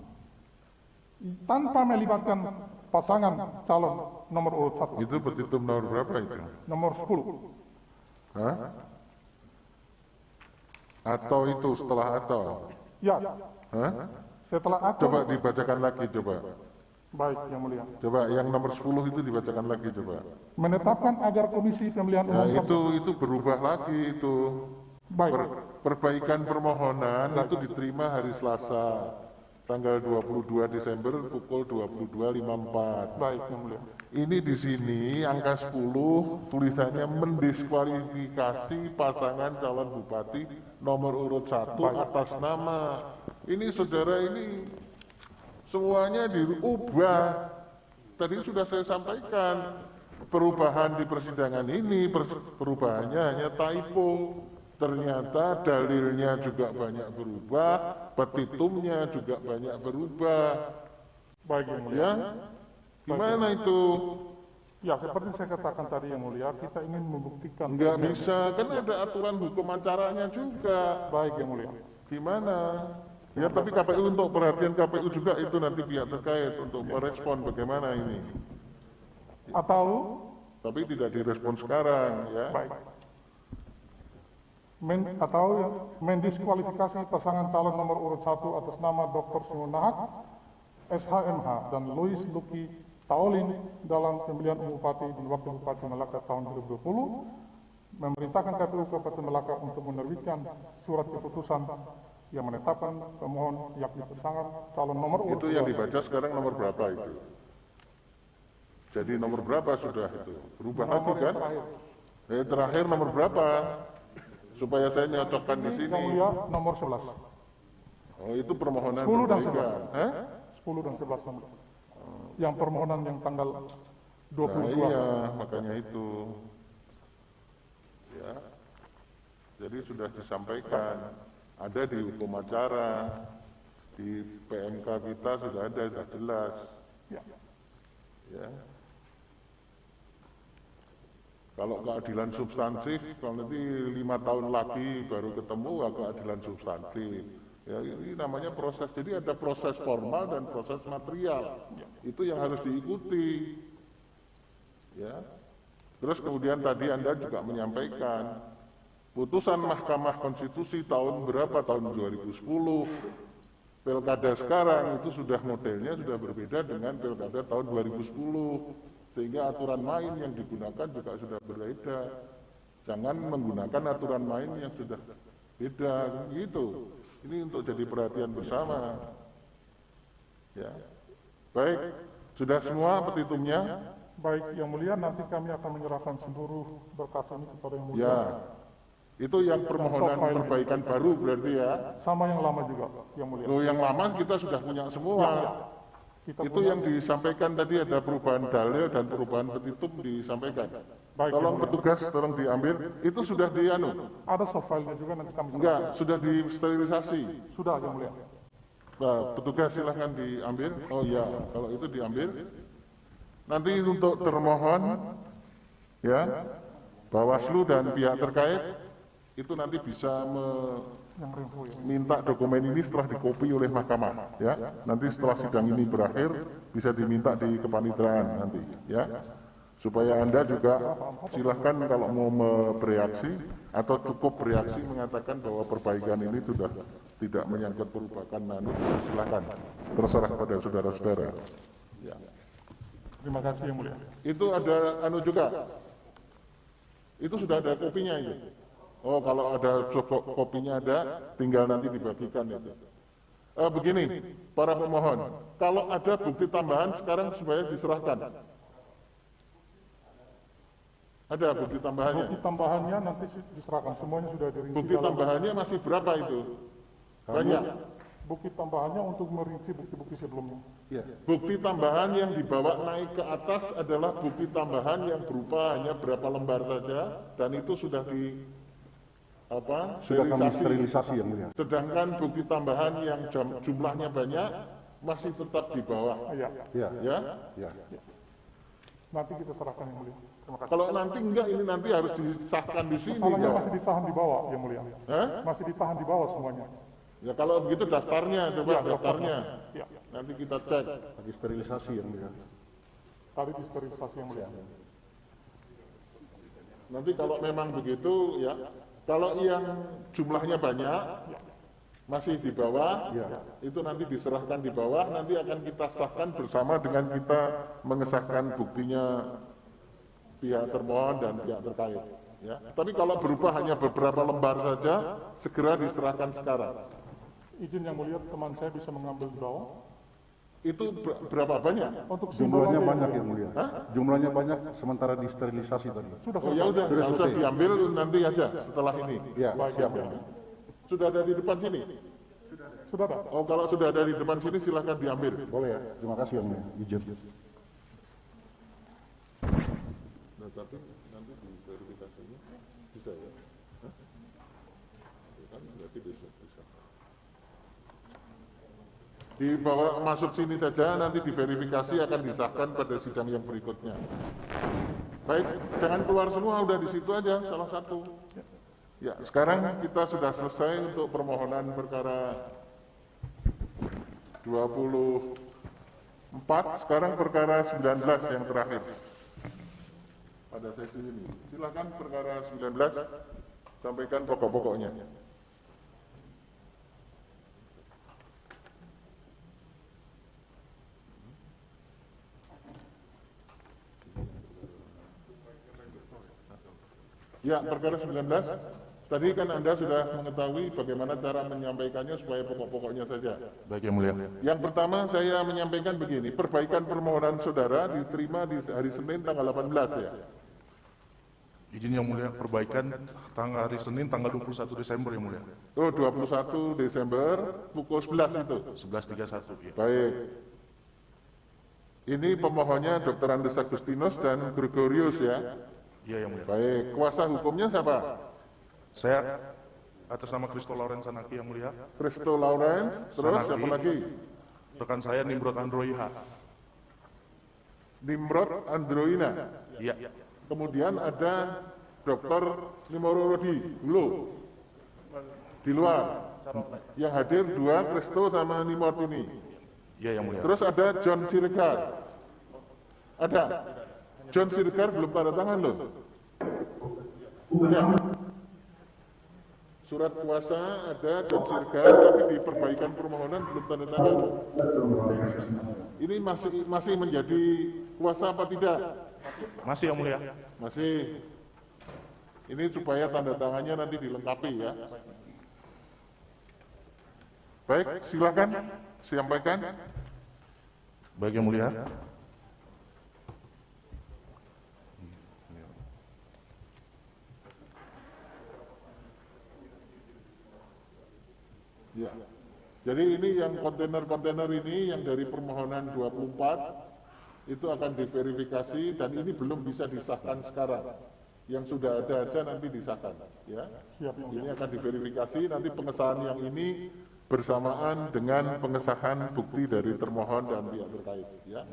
tanpa melibatkan pasangan calon nomor urut 1. Itu petitum nomor berapa itu? Nomor 10. Hah? Atau itu setelah atau? Ya. Hah? Setelah atau. Coba dibacakan lagi coba. Baik, Yang Mulia. Coba yang nomor 10 itu dibacakan lagi coba. Menetapkan agar Komisi Pemilihan Umum itu berubah lagi itu. Baik. Perbaikan permohonan itu diterima hari Selasa tanggal 22 Desember pukul 22.54. Baik, Yang Mulia. Ini di sini angka 10 tulisannya mendiskualifikasi pasangan calon bupati nomor urut 1 atas nama. Ini saudara ini semuanya diubah. Tadi sudah saya sampaikan perubahan di persidangan ini perubahannya hanya typo. Ternyata dalilnya juga banyak berubah, petitumnya juga banyak berubah. Baik, Yang Mulia. Ya, gimana itu? Ya, seperti saya katakan tadi yang mulia, kita ingin membuktikan. Nggak bisa, kan ada aturan hukum acaranya juga. Baik yang mulia. Gimana? Ya tapi KPU untuk perhatian KPU juga itu nanti pihak terkait untuk merespon bagaimana ini. Atau? Tapi tidak direspon sekarang ya. Baik. Mendiskualifikasi pasangan calon nomor urut 1 atas nama Dr. Simonahak, SHMH, dan Louis Luki Taolin dalam pemilihan umum Bupati dan Wakil Bupati Melaka tahun 2020, memerintahkan KPU Kabupaten Melaka untuk menerbitkan surat keputusan yang menetapkan pemohon yakni pasangan calon nomor urut. Itu yang dibaca sekarang nomor berapa itu? Jadi nomor berapa sudah itu? Berubah lagi kan? Terakhir nomor berapa? Supaya saya nyocokkan di sini. Yang mulia nomor 11. Oh itu permohonan 10 dan 11. 11. 10 dan 11 nomor. Yang permohonan yang tanggal 22. Nah, iya, makanya itu. Ya. Jadi sudah disampaikan, ada di hukum acara, di PMK kita sudah ada, sudah jelas. Ya. Ya. Kalau keadilan substantif, kalau nanti 5 tahun lagi baru ketemu keadilan substantif. Ya, ini namanya proses. Jadi ada proses formal dan proses material. Itu yang harus diikuti. Ya. Terus kemudian tadi Anda juga menyampaikan putusan Mahkamah Konstitusi tahun berapa? Tahun 2010. Pilkada sekarang itu sudah modelnya sudah berbeda dengan pilkada tahun 2010. Sehingga aturan main yang digunakan juga sudah berbeda. Jangan menggunakan aturan main yang sudah beda, gitu. Ini untuk jadi perhatian bersama. Ya. Baik, sudah semua petitumnya? Baik, yang mulia, nanti kami akan menyerahkan seluruh berkas ini kepada yang mulia. Ya, itu yang permohonan perbaikan baru berarti ya? Sama yang lama juga, yang mulia. Loh, yang lama kita sudah punya semua. Ya. Itu yang disampaikan tadi ada perubahan dalil dan perubahan petitum disampaikan. Baik, tolong petugas, tolong diambil. Itu sudah dianu. Ada soft file-nya juga nanti kami. Enggak, sudah disterilisasi. Sudah, yang mulia. Nah, petugas silahkan diambil. Oh iya, kalau itu diambil. Nanti untuk termohon, ya, Bawaslu dan pihak terkait itu nanti bisa minta dokumen ini setelah dikopi oleh mahkamah, ya. Nanti setelah sidang ini berakhir bisa diminta di kepanitraan nanti, ya. Supaya Anda juga silahkan kalau mau bereaksi atau cukup bereaksi mengatakan bahwa perbaikan ini sudah tidak menyangkut perubahan silahkan terserah pada saudara-saudara. Ya. Terima kasih yang mulia. Itu ada anu juga. Itu sudah ada kopinya itu. Oh, kalau ada kopinya ada, tinggal nanti dibagikan itu. Begini, para pemohon, kalau ada bukti tambahan sekarang supaya diserahkan. Ada bukti tambahannya? Bukti tambahannya nanti diserahkan, semuanya sudah dirinci. Bukti tambahannya masih berapa itu? Banyak. Bukti tambahannya untuk merinci bukti-bukti sebelumnya. Ya. Bukti tambahan yang dibawa naik ke atas adalah bukti tambahan yang berupa hanya berapa lembar saja, dan itu sudah sudah kami sterilisasi yang mulia. Sedangkan bukti tambahan yang jumlahnya banyak masih tetap di bawah. Ya. Ya. Ya. Ya. Nanti kita serahkan yang mulia. Terima kasih. Kalau nanti enggak, ini nanti harus disahkan di sini. Masalahnya ya. masih ditahan di bawah yang mulia. Hah? Masih ditahan di bawah semuanya. Ya kalau begitu daftarnya, coba Ya, daftarnya. Ya. Nanti kita cek. Lagi sterilisasi yang mulia. Tadi disterilisasi yang mulia. Nanti kalau memang begitu ya, kalau yang jumlahnya banyak masih di bawah, itu nanti diserahkan di bawah, nanti akan kita sahkan bersama dengan kita mengesahkan buktinya pihak termohon dan pihak terkait. Ya. Tapi kalau berubah hanya beberapa lembar saja, segera diserahkan sekarang. Izin yang mulia, teman saya bisa mengambil draw. Itu berapa banyak? Untuk jumlahnya banyak yang mulia. Hah? Jumlahnya banyak sementara disterilisasi tadi. Sudah. Oh ya udah, nggak usah diambil nanti aja setelah ini. Ya, siap. Sudah ada di depan sini? Sudah ada. Oh kalau sudah ada di depan sini silahkan diambil. Boleh ya. Terima kasih yang mulia. Izin. Nah tapi nanti di verifikasinya bisa ya? Hah? Kan berarti bisa. Dibawa masuk sini saja, nanti diverifikasi akan disahkan pada sidang yang berikutnya. Baik, jangan keluar semua, udah di situ aja, salah satu. Ya, sekarang kita sudah selesai untuk permohonan perkara 24, sekarang perkara 19 yang terakhir pada sesi ini. Silakan perkara 19, sampaikan pokok-pokoknya. Ya, perkara 19. Tadi kan Anda sudah mengetahui bagaimana cara menyampaikannya supaya pokok-pokoknya saja. Baik, Yang Mulia. Yang pertama saya menyampaikan begini, perbaikan permohonan saudara diterima di hari Senin tanggal 18 ya. Izin Yang Mulia, perbaikan tanggal hari Senin tanggal 21 Desember Yang Mulia. Oh, 21 Desember pukul 11 itu. 11.31 ya. Baik. Ini pemohonnya Dr. Andes Agustinus dan Gregorius ya. Iya Yang Mulia. Baik, kuasa hukumnya siapa? Saya atas nama Kristo Lawrence Sanaki Yang Mulia. Kristo Lawrence, terus Sanaki, siapa lagi? Rekan saya Nimrod Androiha. Nimrod Androina. Iya. Kemudian ada Dr. Nimoro Rodi, Hulu. Di luar. Yang hadir dua, Kristo sama Nimrod ini. Iya Yang Mulia. Terus ada John Siregar. Ada. John Siregar belum tanda tangan loh. Ya. Surat kuasa ada John Siregar, tapi di perbaikan permohonan belum tanda tangan. Ini masih menjadi kuasa apa tidak? Masih Yang Mulia. Masih. Ini supaya tanda tangannya nanti dilengkapi ya. Baik, silakan sampaikan. Baik Yang Mulia. Ya. Jadi ini yang kontainer-kontainer ini yang dari permohonan 24 itu akan diverifikasi dan ini belum bisa disahkan sekarang. Yang sudah ada aja nanti disahkan, ya. Ini akan diverifikasi, nanti pengesahan yang ini bersamaan dengan pengesahan bukti dari termohon dan pihak terkait, ya.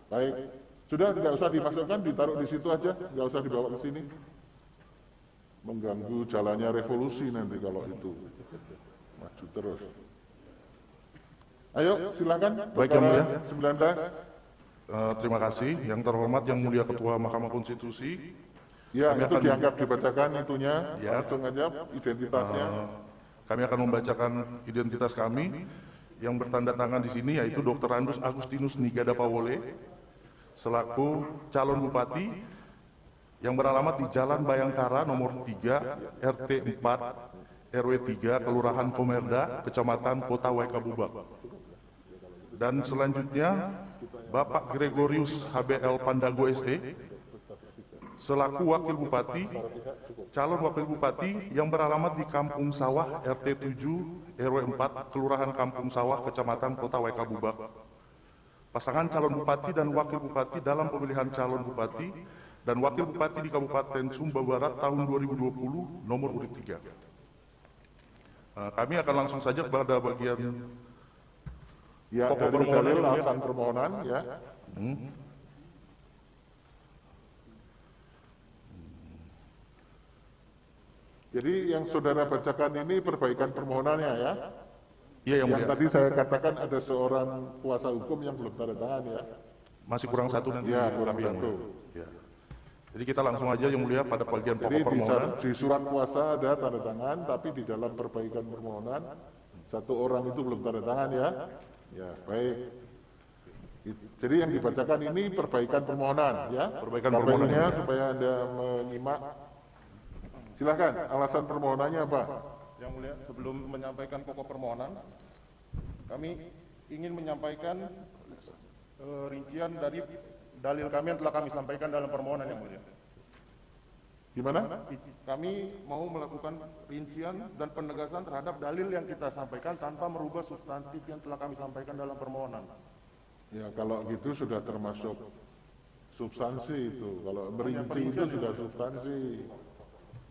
Baik, sudah tidak usah dimasukkan, ditaruh di situ aja, nggak usah dibawa ke sini. Mengganggu jalannya revolusi nanti kalau itu. Maju terus. Ayo silakan. Baik Yang Mulia. 19. Terima kasih. Yang terhormat Yang Mulia Ketua Mahkamah Konstitusi. Ya, itu dianggap dibacakan itunya. Ya. Langsung aja identitasnya. Kami akan membacakan identitas kami yang bertanda tangan di sini yaitu Dr. Andes Agustinus Nigada Pawole selaku calon bupati yang beralamat di Jalan Bayangkara nomor 3 RT 4 RW 3 Kelurahan Komerda, Kecamatan Kota Waikabubak. Dan selanjutnya Bapak Gregorius HBL Pandago SE selaku wakil bupati, calon wakil bupati yang beralamat di Kampung Sawah RT 7 RW 4 Kelurahan Kampung Sawah, Kecamatan Kota Waikabubak. Pasangan calon bupati dan wakil bupati dalam pemilihan calon bupati dan wakil bupati di Kabupaten Sumba Barat tahun 2020 nomor urut 3. Kami akan langsung saja pada bagian ya, pokok dari dalil permohonan. alasan permohonan ya. Jadi yang saudara bacakan ini perbaikan permohonannya ya. Iya Yang Mulia. Tadi saya katakan ada seorang kuasa hukum yang belum tanda tangan ya. Masih kurang satu nanti. Ya, kurang kami Yang satu. Mulia. Ya. Jadi kita langsung aja Yang Mulia pada bagian Jadi pokok permohonan. di surat kuasa ada tanda tangan, tapi di dalam perbaikan permohonan satu orang itu belum tanda tangan ya. Ya, baik. Jadi yang dibacakan ini perbaikan permohonan ya. Perbaikan Bapak permohonan. Ibunya, supaya Anda menyimak. Silakan, alasan permohonannya apa? Yang Mulia, sebelum menyampaikan pokok permohonan, kami ingin menyampaikan rincian dari dalil kami yang telah kami sampaikan dalam permohonan Yang Mulia. Gimana? Kami mau melakukan rincian dan penegasan terhadap dalil yang kita sampaikan tanpa merubah substantif yang telah kami sampaikan dalam permohonan. Ya, kalau gitu sudah termasuk substansi itu. Kalau merinci itu sudah substansi.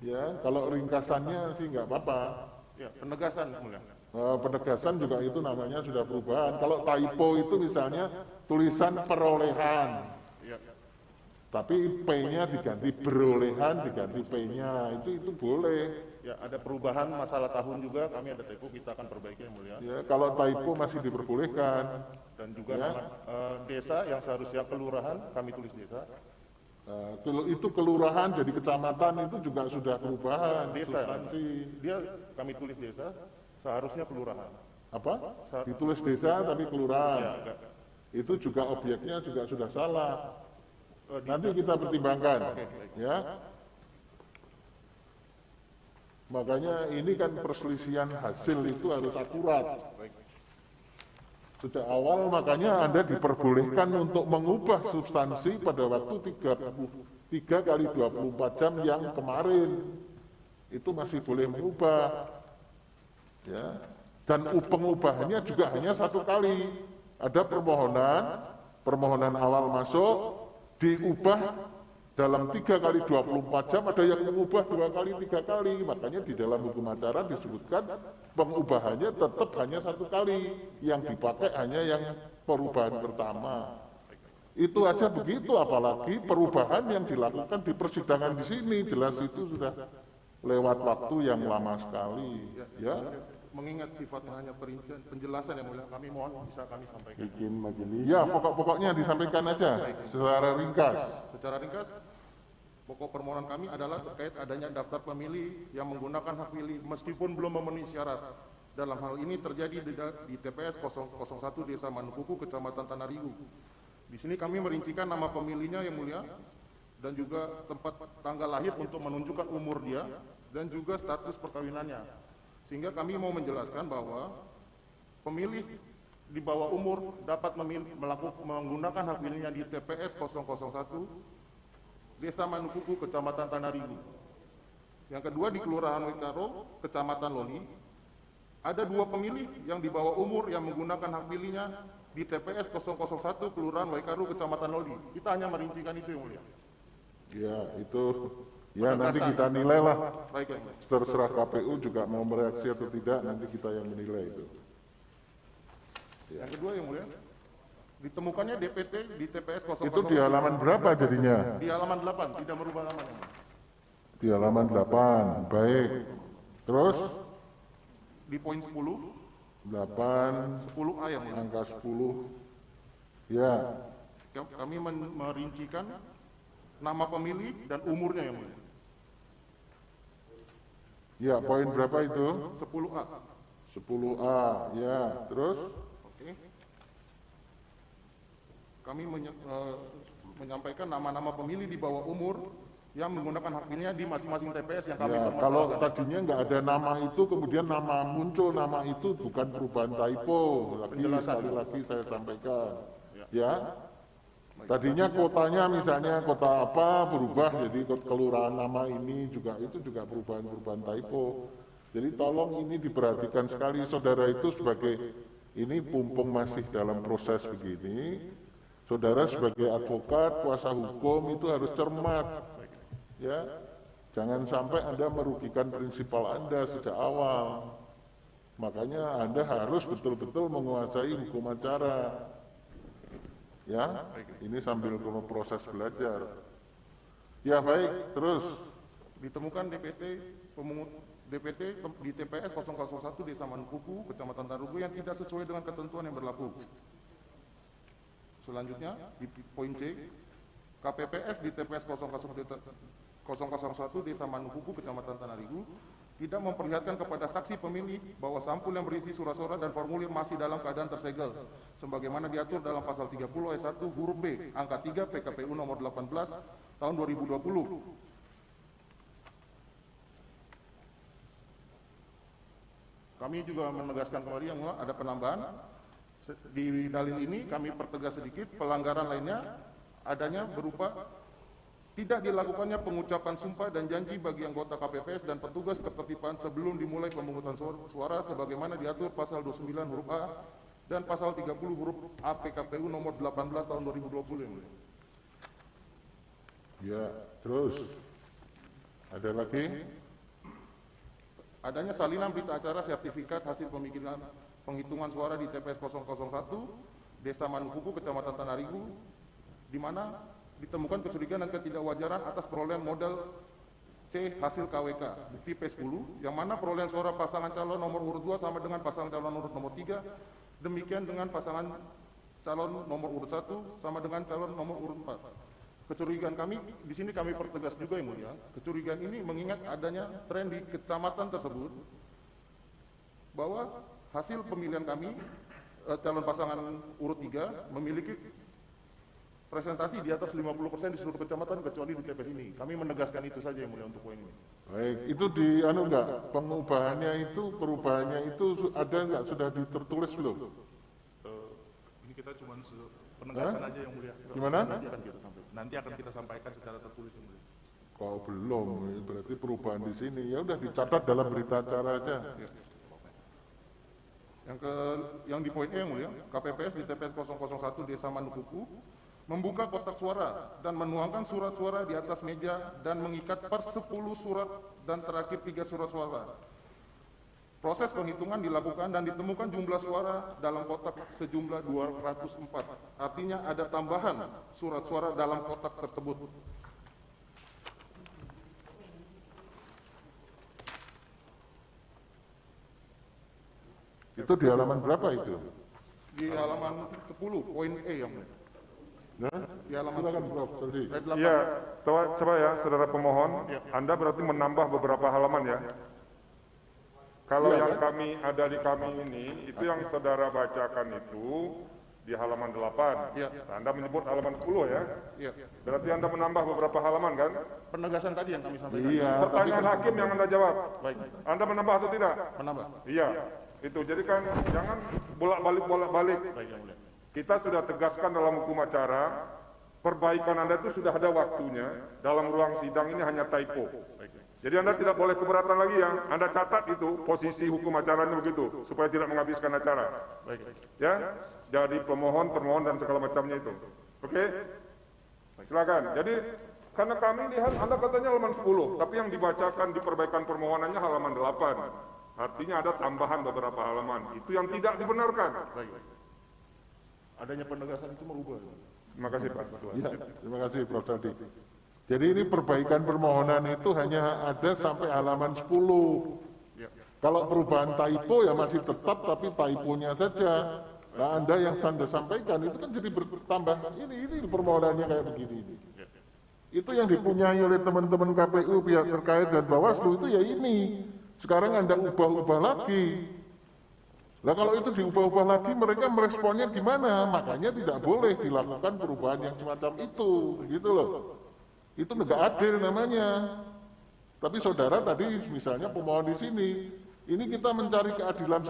Ya, kalau ringkasannya sih nggak apa-apa. Ya, penegasan Yang Mulia. Penegasan juga itu namanya sudah perubahan. Kalau typo itu misalnya tulisan perolehan. Ya. Tapi P-nya diganti berolehan, diganti P-nya, itu boleh. Ya, ada perubahan masalah tahun juga, kami ada typo, kita akan perbaiki yang mulia. Ya, kalau typo masih diperbolehkan. Dan juga ya. nama desa yang seharusnya kelurahan, kami tulis desa. Itu kelurahan jadi kecamatan itu juga sudah perubahan. Desa, dia kami tulis desa, seharusnya kelurahan. Apa? Ditulis desa tapi kelurahan. Ya, itu juga objeknya juga sudah salah. Nanti kita pertimbangkan, ya. Makanya ini kan perselisihan hasil itu harus akurat. Sejak awal makanya Anda diperbolehkan untuk mengubah substansi pada waktu 3 kali 24 jam yang kemarin. Itu masih boleh mengubah. Ya. Dan pengubahannya juga hanya 1 kali. Ada permohonan awal masuk, diubah dalam 3 kali 24 jam, ada yang mengubah 2 kali, 3 kali. Makanya di dalam hukum acara disebutkan pengubahannya tetap hanya 1 kali. Yang dipakai hanya yang perubahan pertama. Itu aja begitu, apalagi perubahan yang dilakukan di persidangan di sini. Jelas itu sudah lewat waktu yang lama sekali. Ya. Mengingat sifatnya hanya perincian penjelasan yang mulia, kami mohon bisa kami sampaikan. Bikin majelis. Ya, pokoknya disampaikan aja secara ringkas. Secara ringkas, pokok permohonan kami adalah terkait adanya daftar pemilih yang menggunakan hak pilih meskipun belum memenuhi syarat. Dalam hal ini terjadi di TPS 001 Desa Manukuku, Kecamatan Tanarigu. Di sini kami merincikan nama pemilihnya yang mulia dan juga tempat tanggal lahir untuk menunjukkan umur dia dan juga status perkawinannya. Sehingga kami mau menjelaskan bahwa pemilih di bawah umur dapat menggunakan hak pilihnya di TPS 001 Desa Manukuku, Kecamatan Tanarigu. Yang kedua di Kelurahan Waikaro, Kecamatan Loli, ada 2 pemilih yang di bawah umur yang menggunakan hak pilihnya di TPS 001 Kelurahan Waikaro, Kecamatan Loli. Kita hanya merincikan itu yang mulia. Ya, itu ya nanti kita nilai lah. Terserah KPU juga mau mereaksi atau tidak, nanti kita yang menilai itu. Yang kedua yang mulia, ditemukannya DPT di TPS 001. Itu di halaman berapa jadinya? Di halaman 8, tidak merubah halaman. Di halaman 8, baik. Terus? Di poin 10. 8. 10A yang mulia. Angka 10. Ya. Kami merincikan nama pemilih dan umurnya yang mulia. Ya, poin berapa itu? 10A. 10A, ya. Terus? Oke. Kami menyampaikan nama-nama pemilih di bawah umur yang menggunakan hak pilihnya di masing-masing TPS yang kami permasalahkan. Kalau tadinya nggak ada nama itu, kemudian nama muncul, nama itu bukan perubahan typo. Sekali lagi saya sampaikan. Ya. Tadinya kotanya misalnya kota apa berubah jadi kelurahan nama ini juga, itu juga perubahan typo. Jadi tolong ini diperhatikan sekali saudara, itu sebagai ini mumpung masih dalam proses begini, saudara sebagai advokat, kuasa hukum itu harus cermat. Ya. Jangan sampai Anda merugikan prinsipal Anda sejak awal. Makanya Anda harus betul-betul menguasai hukum acara. Ya, ini sambil proses belajar. Ya baik, terus ditemukan DPT di TPS 001 Desa Manukuku, Kecamatan Tanarigu yang tidak sesuai dengan ketentuan yang berlaku. Selanjutnya di poin C, KPPS di TPS 001 Desa Manukuku, Kecamatan Tanarigu tidak memperlihatkan kepada saksi pemilih bahwa sampul yang berisi surat-surat dan formulir masih dalam keadaan tersegel sebagaimana diatur dalam pasal 30 ayat 1 huruf B angka 3 PKPU nomor 18 tahun 2020. Kami juga menegaskan kembali yang ada penambahan di dalil ini. Kami pertegas sedikit, pelanggaran lainnya adanya berupa tidak dilakukannya pengucapan sumpah dan janji bagi anggota KPPS dan petugas ketertiban sebelum dimulai pemungutan suara sebagaimana diatur pasal 29 huruf A dan pasal 30 huruf A PKPU nomor 18 tahun 2020. Ya, terus ada lagi? Adanya salinan berita acara sertifikat hasil penghitungan suara di TPS 001 Desa Manukuku, Kecamatan Tanarigu, di mana ditemukan kecurigaan dan ketidakwajaran atas perolehan modal C hasil KWK, bukti P10, yang mana perolehan suara pasangan calon nomor urut 2 sama dengan pasangan calon urut nomor 3, demikian dengan pasangan calon nomor urut 1 sama dengan calon nomor urut 4. Kecurigaan kami, di sini kami pertegas juga yang mulia, kecurigaan ini mengingat adanya tren di kecamatan tersebut, bahwa hasil pemilihan kami, calon pasangan urut 3, memiliki presentasi di atas 50% di seluruh kecamatan kecuali di TPS ini. Kami menegaskan itu saja yang mulia untuk poin ini. Baik, itu di enggak, pengubahannya itu, perubahannya itu ada enggak, sudah tertulis belum? Ini kita cuma penegasan aja yang mulia. Gimana? Nanti akan kita sampaikan secara tertulis yang mulia. Kalau belum, berarti perubahan di sini ya udah dicatat dalam berita acara aja. Yang di poin E yang mulia, KPPS di TPS 001 Desa Manukuku membuka kotak suara dan menuangkan surat suara di atas meja dan mengikat per 10 surat dan terakhir 3 surat suara. Proses penghitungan dilakukan dan ditemukan jumlah suara dalam kotak sejumlah 204. Artinya ada tambahan surat suara dalam kotak tersebut. Itu di halaman berapa itu? Di halaman 10, poin E yang mulia. Di halaman Iya, coba ya, saudara pemohon, Anda berarti menambah beberapa halaman ya. Kalau yang kami ada di kami ini, itu yang saudara bacakan itu di halaman 8. Anda menyebut halaman 10 ya. Berarti Anda menambah beberapa halaman kan? Penegasan tadi yang kami sampaikan. Pertanyaan hakim yang Anda jawab. Baik. Anda menambah atau tidak? Menambah. Iya. Itu jadi kan jangan bolak-balik. Baik, yang mulia. Kita sudah tegaskan dalam hukum acara, perbaikan Anda itu sudah ada waktunya, dalam ruang sidang ini hanya typo. Jadi Anda tidak boleh keberatan lagi ya, Anda catat itu, posisi hukum acaranya begitu, supaya tidak menghabiskan acara. Ya, jadi pemohon, termohon, dan segala macamnya itu. Oke? Silakan. Jadi, karena kami lihat Anda katanya halaman 10, tapi yang dibacakan di perbaikan permohonannya halaman 8. Artinya ada tambahan beberapa halaman. Itu yang tidak dibenarkan. Adanya penegasan itu merubah. Terima kasih Pak Ketua. Ya, terima kasih Prof. Dadi. Jadi ini perbaikan permohonan itu hanya ada sampai halaman 10. Kalau perubahan typo ya masih tetap, tapi typonya saja. Nah Anda yang Anda sampaikan itu kan jadi bertambah. Ini permohonannya kayak begini. Itu yang dipunyai oleh teman-teman KPU, pihak terkait dan Bawaslu itu ya ini. Sekarang Anda ubah-ubah lagi. Nah kalau itu diubah-ubah lagi mereka meresponnya gimana? Makanya tidak boleh dilakukan perubahan yang semacam itu, gitu loh. Itu nggak adil namanya. Tapi saudara tadi misalnya pemohon di sini, ini kita mencari keadilan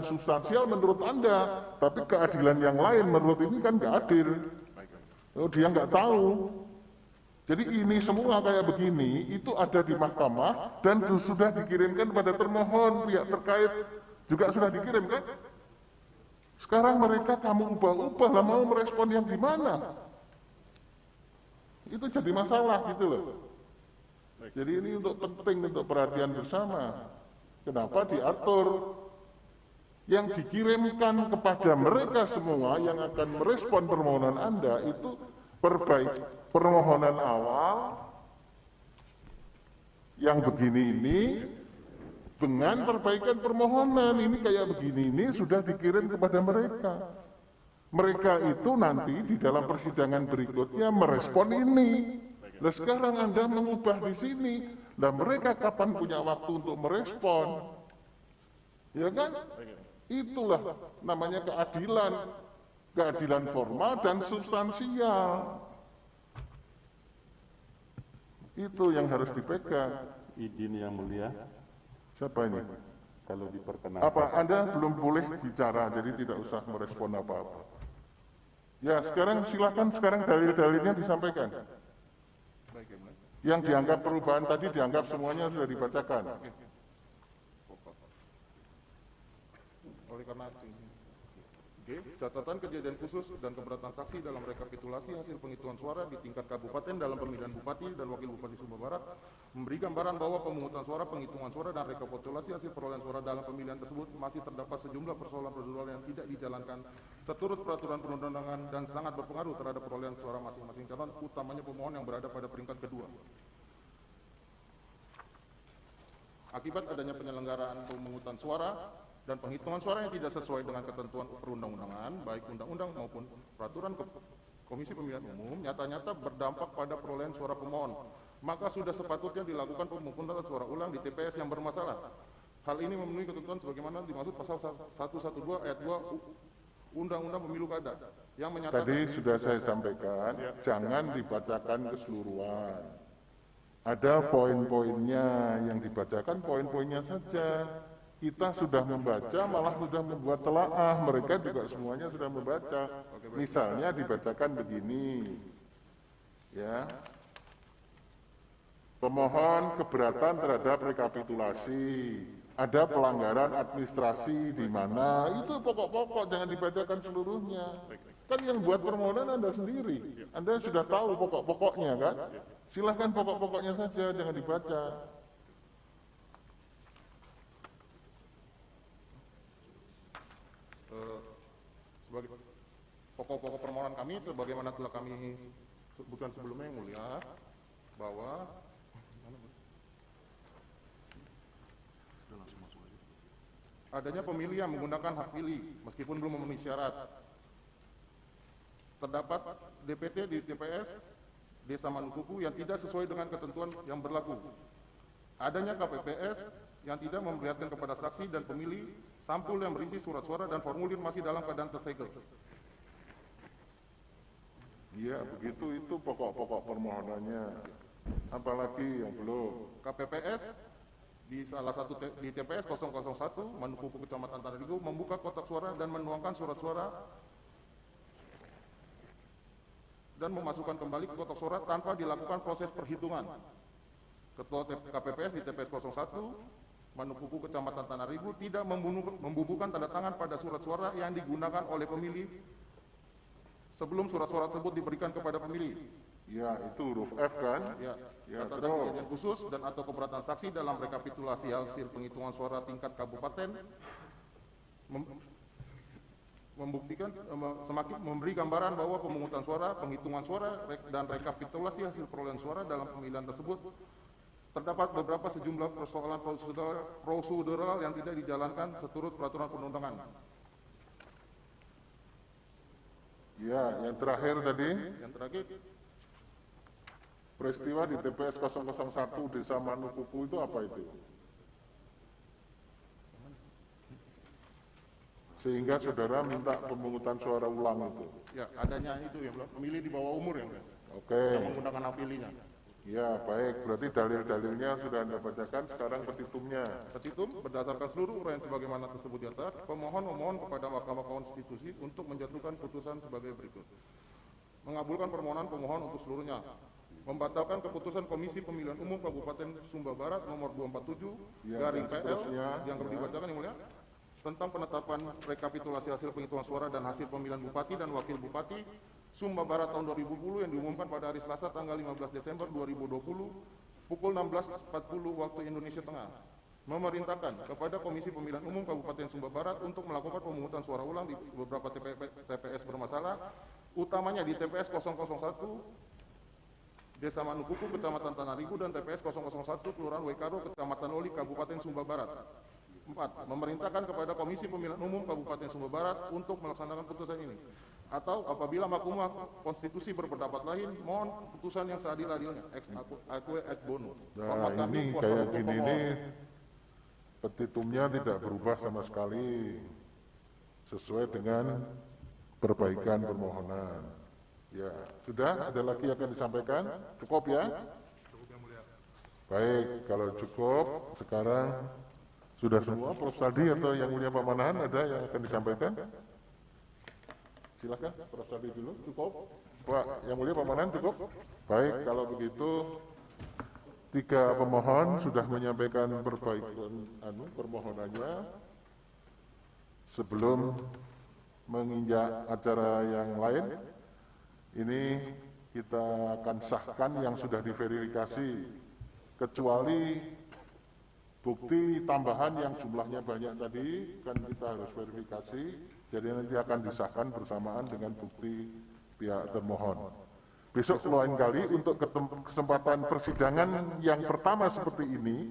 substansial menurut Anda, tapi keadilan yang lain menurut ini kan nggak adil. Oh, dia nggak tahu. Jadi ini semua kayak begini, itu ada di mahkamah dan sudah dikirimkan pada termohon, pihak terkait juga sudah dikirim kan? Sekarang mereka kamu ubah-ubah lah, mau merespon yang gimana? Itu jadi masalah gitu loh. Jadi ini penting untuk perhatian bersama. Kenapa diatur? Yang dikirimkan kepada mereka semua yang akan merespon permohonan Anda itu permohonan awal yang begini ini dengan perbaikan permohonan ini kayak begini ini sudah dikirim kepada mereka. Mereka itu nanti di dalam persidangan berikutnya merespon ini. Nah sekarang Anda mengubah di sini, dan mereka kapan punya waktu untuk merespon? Ya kan? Itulah namanya keadilan. Keadilan formal dan substansial. Itu yang harus dipegang. Izin yang mulia. Siapa ini? Kalau diperkenankan. Apa Anda belum boleh bicara, jadi tidak usah merespon apa-apa. Ya, sekarang silakan dalil-dalilnya disampaikan. Yang dianggap perubahan tadi dianggap semuanya sudah dibacakan. Oleh karena G. Catatan kejadian khusus dan keberatan saksi dalam rekapitulasi hasil penghitungan suara di tingkat kabupaten dalam pemilihan bupati dan wakil bupati Sumba Barat memberi gambaran bahwa pemungutan suara, penghitungan suara, dan rekapitulasi hasil perolehan suara dalam pemilihan tersebut masih terdapat sejumlah persoalan prosedural yang tidak dijalankan seturut peraturan perundang-undangan dan sangat berpengaruh terhadap perolehan suara masing-masing calon, utamanya pemohon yang berada pada peringkat kedua. Akibat adanya penyelenggaraan pemungutan suara dan penghitungan suara yang tidak sesuai dengan ketentuan perundang-undangan, baik undang-undang maupun peraturan Komisi Pemilihan Umum, nyata-nyata berdampak pada perolehan suara pemohon, maka sudah sepatutnya dilakukan pemungutan suara ulang di TPS yang bermasalah. Hal ini memenuhi ketentuan sebagaimana dimaksud pasal 112 ayat 2 Undang-Undang Pemilu Kada yang menyatakan. Tadi sudah saya sampaikan, jangan dibacakan keseluruhan. Ada poin-poinnya yang dibacakan, poin-poinnya saja. Kita sudah membaca, malah sudah membuat telaah. Mereka juga semuanya sudah membaca. Misalnya dibacakan begini, ya. Pemohon keberatan terhadap rekapitulasi. Ada pelanggaran administrasi di mana, itu pokok-pokok, jangan dibacakan seluruhnya. Kan yang buat permohonan Anda sendiri. Anda sudah tahu pokok-pokoknya kan? Silahkan pokok-pokoknya saja, jangan dibaca. Sebagai pokok-pokok permohonan kami, sebagaimana telah kami sebutkan sebelumnya yang mulia, bahwa adanya pemilih yang menggunakan hak pilih meskipun belum memenuhi syarat. Terdapat DPT di TPS Desa Manukuku yang tidak sesuai dengan ketentuan yang berlaku. Adanya KPPS yang tidak memperlihatkan kepada saksi dan pemilih sampul yang berisi surat suara dan formulir masih dalam keadaan tersegel. Iya, begitu, itu pokok-pokok permohonannya. Apalagi yang belum. KPPS di salah satu di TPS 001 Manukuku Kecamatan Tanah Rigo membuka kotak suara dan menuangkan surat suara dan memasukkan kembali ke kotak suara tanpa dilakukan proses perhitungan. Ketua KPPS di TPS 01 Manukuku Kecamatan Tanah Rigo tidak membubuhkan tanda tangan pada surat suara yang digunakan oleh pemilih sebelum surat suara tersebut diberikan kepada pemilih. Ya, itu huruf F kan? Ya, ya, data kejadian khusus dan atau keberatan saksi dalam rekapitulasi hasil penghitungan suara tingkat kabupaten membuktikan semakin memberi gambaran bahwa pemungutan suara, penghitungan suara dan rekapitulasi hasil perolehan suara dalam pemilihan tersebut terdapat beberapa sejumlah persoalan prosedural yang tidak dijalankan seturut peraturan perundang-undangan. Ya, yang terakhir tadi. Yang terakhir, peristiwa di TPS 001 Desa Manukuku itu apa itu? Sehingga saudara minta pemungutan suara ulang itu. Ya, adanya itu yang pemilih di bawah umur yang Oke. yang menggunakan hak pilihnya. Ya, baik. Berarti dalil-dalilnya sudah Anda bacakan, sekarang petitumnya. Petitum berdasarkan seluruh uraian sebagaimana tersebut di atas, pemohon memohon kepada Mahkamah Konstitusi untuk menjatuhkan putusan sebagai berikut. Mengabulkan permohonan pemohon untuk seluruhnya. Membatalkan keputusan Komisi Pemilihan Umum Kabupaten Sumba Barat nomor 247 garing PL yang dibacakan yang mulia tentang penetapan rekapitulasi hasil penghitungan suara dan hasil pemilihan bupati dan wakil bupati Sumba Barat tahun 2020 yang diumumkan pada hari Selasa tanggal 15 Desember 2020 pukul 16.40 waktu Indonesia Tengah. Memerintahkan kepada Komisi Pemilihan Umum Kabupaten Sumba Barat untuk melakukan pemungutan suara ulang di beberapa TPS bermasalah, utamanya di TPS 001 Desa Manukuku, Kecamatan Tanah Rigo, dan TPS 001 Kelurahan Waikaro, Kecamatan Oli, Kabupaten Sumba Barat. 4. Memerintahkan kepada Komisi Pemilihan Umum Kabupaten Sumba Barat untuk melaksanakan putusan ini. Atau apabila Mahkamah Konstitusi berpendapat lain, mohon putusan yang seadil-adilnya. Ex aequo ex bono. Nah, ini kayak gini nih, petitumnya tidak berubah sama sekali sesuai dengan perbaikan permohonan. Ya, sudah ada lagi yang akan disampaikan? Cukup ya? Baik, kalau cukup, sekarang sudah semua. Prof. Saldi atau yang mulia Pak Manahan ada yang akan disampaikan? Silakan, Prof. Saldi dulu. Cukup? Pak, yang mulia Pak Manahan cukup? Baik, kalau begitu 3 pemohon sudah menyampaikan perbaikan permohonannya. Sebelum menginjak acara yang lain, ini kita akan sahkan yang sudah diverifikasi kecuali bukti tambahan yang jumlahnya banyak tadi kan kita harus verifikasi, jadi nanti akan disahkan bersamaan dengan bukti pihak termohon. Besok lain kali untuk kesempatan persidangan yang pertama seperti ini,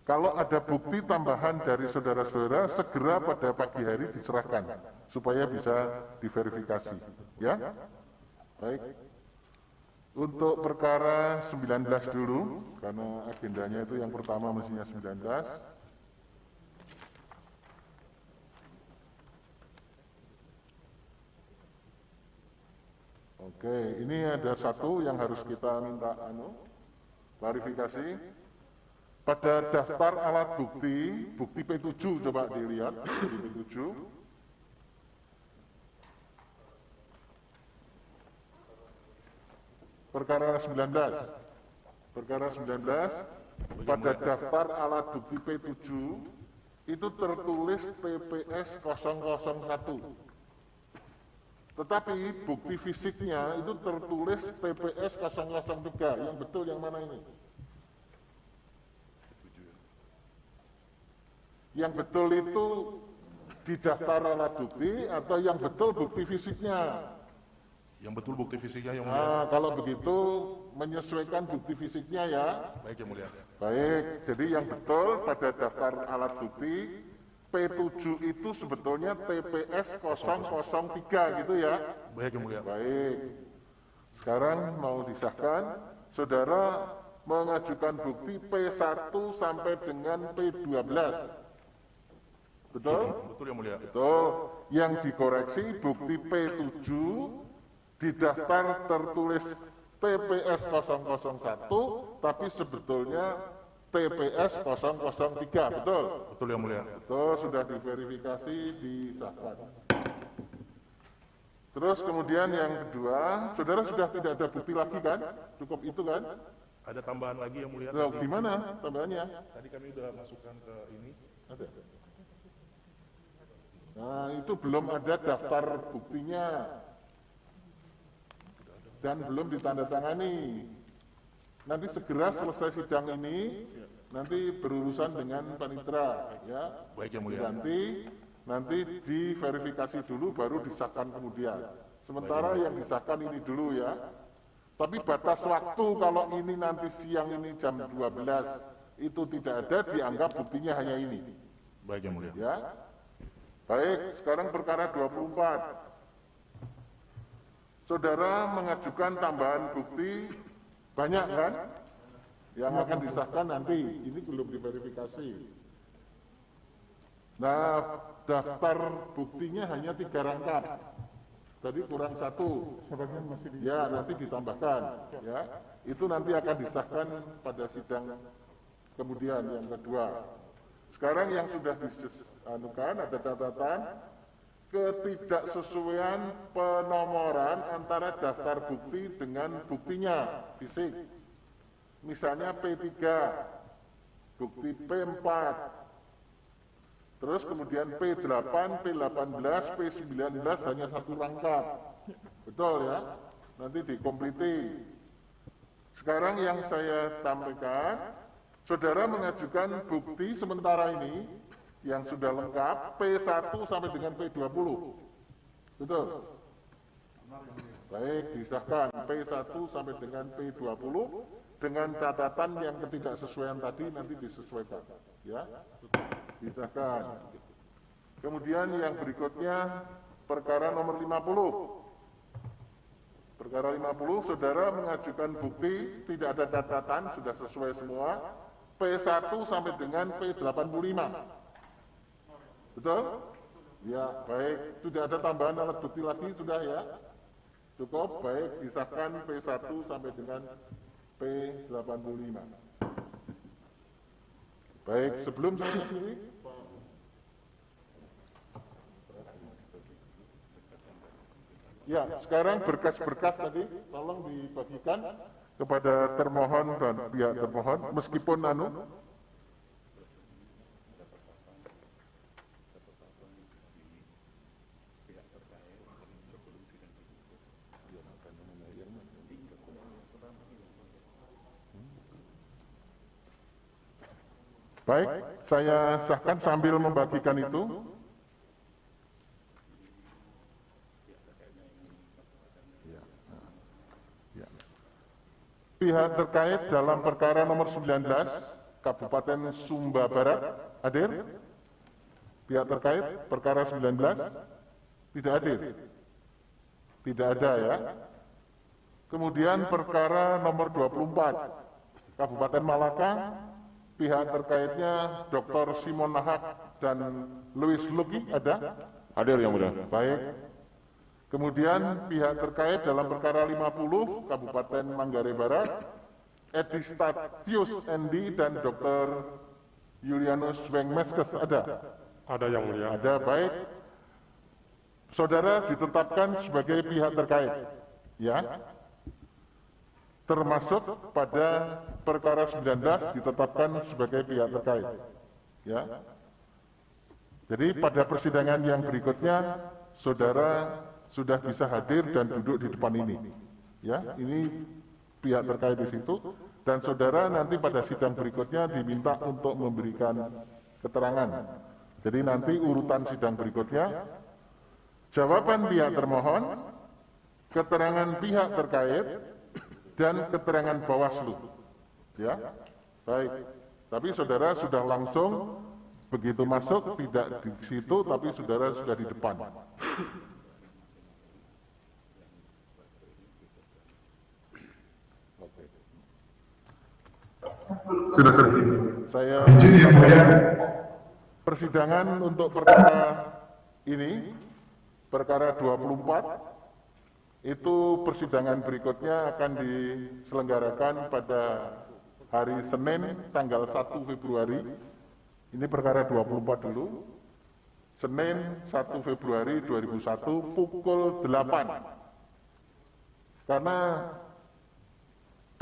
kalau ada bukti tambahan dari saudara-saudara, segera pada pagi hari diserahkan supaya bisa diverifikasi. Ya, baik. Untuk perkara 19 dulu, karena agendanya itu yang pertama mestinya 19. Oke, ini ada satu yang harus kita minta klarifikasi. Pada daftar alat bukti, bukti P7 coba dilihat, bukti P7. Perkara 19, pada daftar alat bukti P7 itu tertulis PPS 001. Tetapi bukti fisiknya itu tertulis PPS 003. Yang betul yang mana ini? Yang betul itu di daftar alat bukti atau yang betul bukti fisiknya? Yang betul bukti fisiknya yang mulia. Nah, kalau begitu menyesuaikan bukti fisiknya ya. Baik yang mulia. Baik, jadi yang betul pada daftar alat bukti P7 itu sebetulnya TPS 003 gitu ya. Baik yang mulia. Baik. Sekarang mau disahkan, saudara mengajukan bukti P1 sampai dengan P12. Betul? Betul yang mulia. Betul. Yang dikoreksi bukti P7 di daftar tertulis TPS 001, tapi sebetulnya TPS 003, betul? Betul yang mulia. Betul, sudah diverifikasi, disahkan. Terus kemudian yang kedua, saudara sudah tidak ada bukti lagi kan? Cukup itu kan? Ada tambahan lagi yang mulia. Loh, gimana tambahannya? Tadi kami sudah masukkan ke ini. Ada. Nah, itu belum ada daftar buktinya. Dan belum ditandatangani. Nanti segera selesai sidang ini, nanti berurusan dengan panitera, ya. Baik yang mulia. Nanti diverifikasi dulu, baru disahkan kemudian. Sementara yang disahkan ini dulu ya. Tapi batas waktu kalau ini nanti siang ini jam 12 itu tidak ada, dianggap buktinya hanya ini. Baik yang mulia. Ya. Baik, sekarang perkara 24. Saudara mengajukan tambahan bukti banyak kan? Yang akan disahkan nanti, ini belum diverifikasi. Nah, daftar buktinya hanya 3 rangkap. Tadi kurang 1. Ya, nanti ditambahkan. Ya, itu nanti akan disahkan pada sidang kemudian yang kedua. Sekarang yang sudah dianukan ada catatan ketidaksesuaian penomoran antara daftar bukti dengan buktinya fisik. Misalnya P3, bukti P4, terus kemudian P8, P18, P19 hanya 1 rangkap. Betul ya? Nanti dikompliti. Sekarang yang saya sampaikan, saudara mengajukan bukti sementara ini yang sudah lengkap P1 sampai dengan P20. Betul? Baik, disahkan P1 sampai dengan P20 dengan catatan yang ketidaksesuaian tadi nanti disesuaikan. Ya, disahkan. Kemudian yang berikutnya perkara nomor 50. Perkara 50, saudara mengajukan bukti tidak ada catatan, sudah sesuai semua, P1 sampai dengan P85. Betul? Ya, baik. Sudah ada tambahan alat bukti lagi, sudah ya? Cukup, baik. Disahkan P1 sampai dengan P85. Baik, sebelum saya akhiri, ya, sekarang berkas-berkas tadi, tolong dibagikan kepada termohon dan pihak termohon, meskipun Baik, saya sahkan sambil membagikan itu. Pihak terkait dalam perkara nomor 19, Kabupaten Sumba Barat, hadir? Pihak terkait perkara 19, tidak hadir? Tidak ada ya. Kemudian perkara nomor 24, Kabupaten Malaka, pihak terkaitnya Dr. Simon Nahak dan Louis Luki, ada? Hadir yang mulia. Baik. Kemudian pihak terkait dalam perkara 50, Kabupaten Manggarai Barat, Edi Statius Endi dan Dr. Julianus Wengmeskes, ada? Ada yang mulia. Ada, baik. Saudara ditetapkan sebagai pihak terkait, ya. Termasuk pada perkara 19 ditetapkan sebagai pihak terkait, ya. Jadi pada persidangan yang berikutnya, saudara sudah bisa hadir dan duduk di depan ini, ya. Ini pihak terkait di situ, dan saudara nanti pada sidang berikutnya diminta untuk memberikan keterangan. Jadi nanti urutan sidang berikutnya, jawaban pihak termohon, keterangan pihak terkait, dan keterangan Bawaslu, ya. Baik. Tapi saudara sudah langsung begitu masuk, tidak di situ, tapi saudara sudah di depan. Sudah selesai. Saya Izin yang mulia. Persidangan untuk perkara ini, perkara 24, itu persidangan berikutnya akan diselenggarakan pada hari Senin tanggal 1 Februari. Ini perkara 24 dulu. Senin 1 Februari 2001 pukul 8. Karena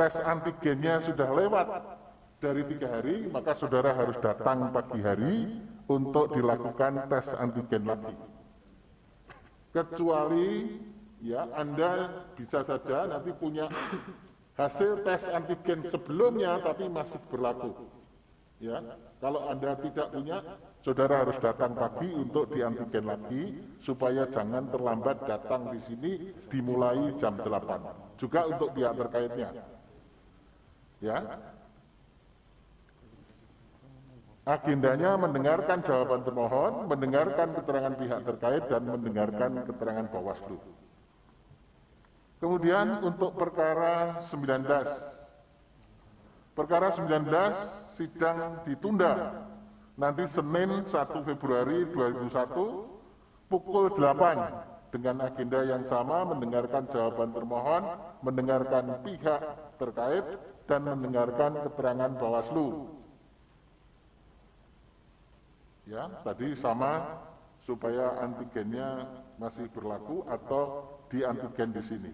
tes antigennya sudah lewat dari 3 hari, maka saudara harus datang pagi hari untuk dilakukan tes antigen lagi. Kecuali ya Anda bisa saja nanti punya hasil tes antigen sebelumnya tapi masih berlaku. Ya, kalau Anda tidak punya, saudara harus datang pagi untuk diantigen lagi supaya jangan terlambat datang di sini dimulai jam 8. Juga untuk pihak terkaitnya. Ya. Agendanya mendengarkan jawaban termohon, mendengarkan keterangan pihak terkait, dan mendengarkan keterangan Bawaslu. Kemudian untuk perkara 19. Perkara 19 sidang ditunda. Nanti Senin 1 Februari 2001 pukul 8 dengan agenda yang sama, mendengarkan jawaban termohon, mendengarkan pihak terkait, dan mendengarkan keterangan Bawaslu. Ya, tadi sama supaya antigennya masih berlaku atau di antigen di sini.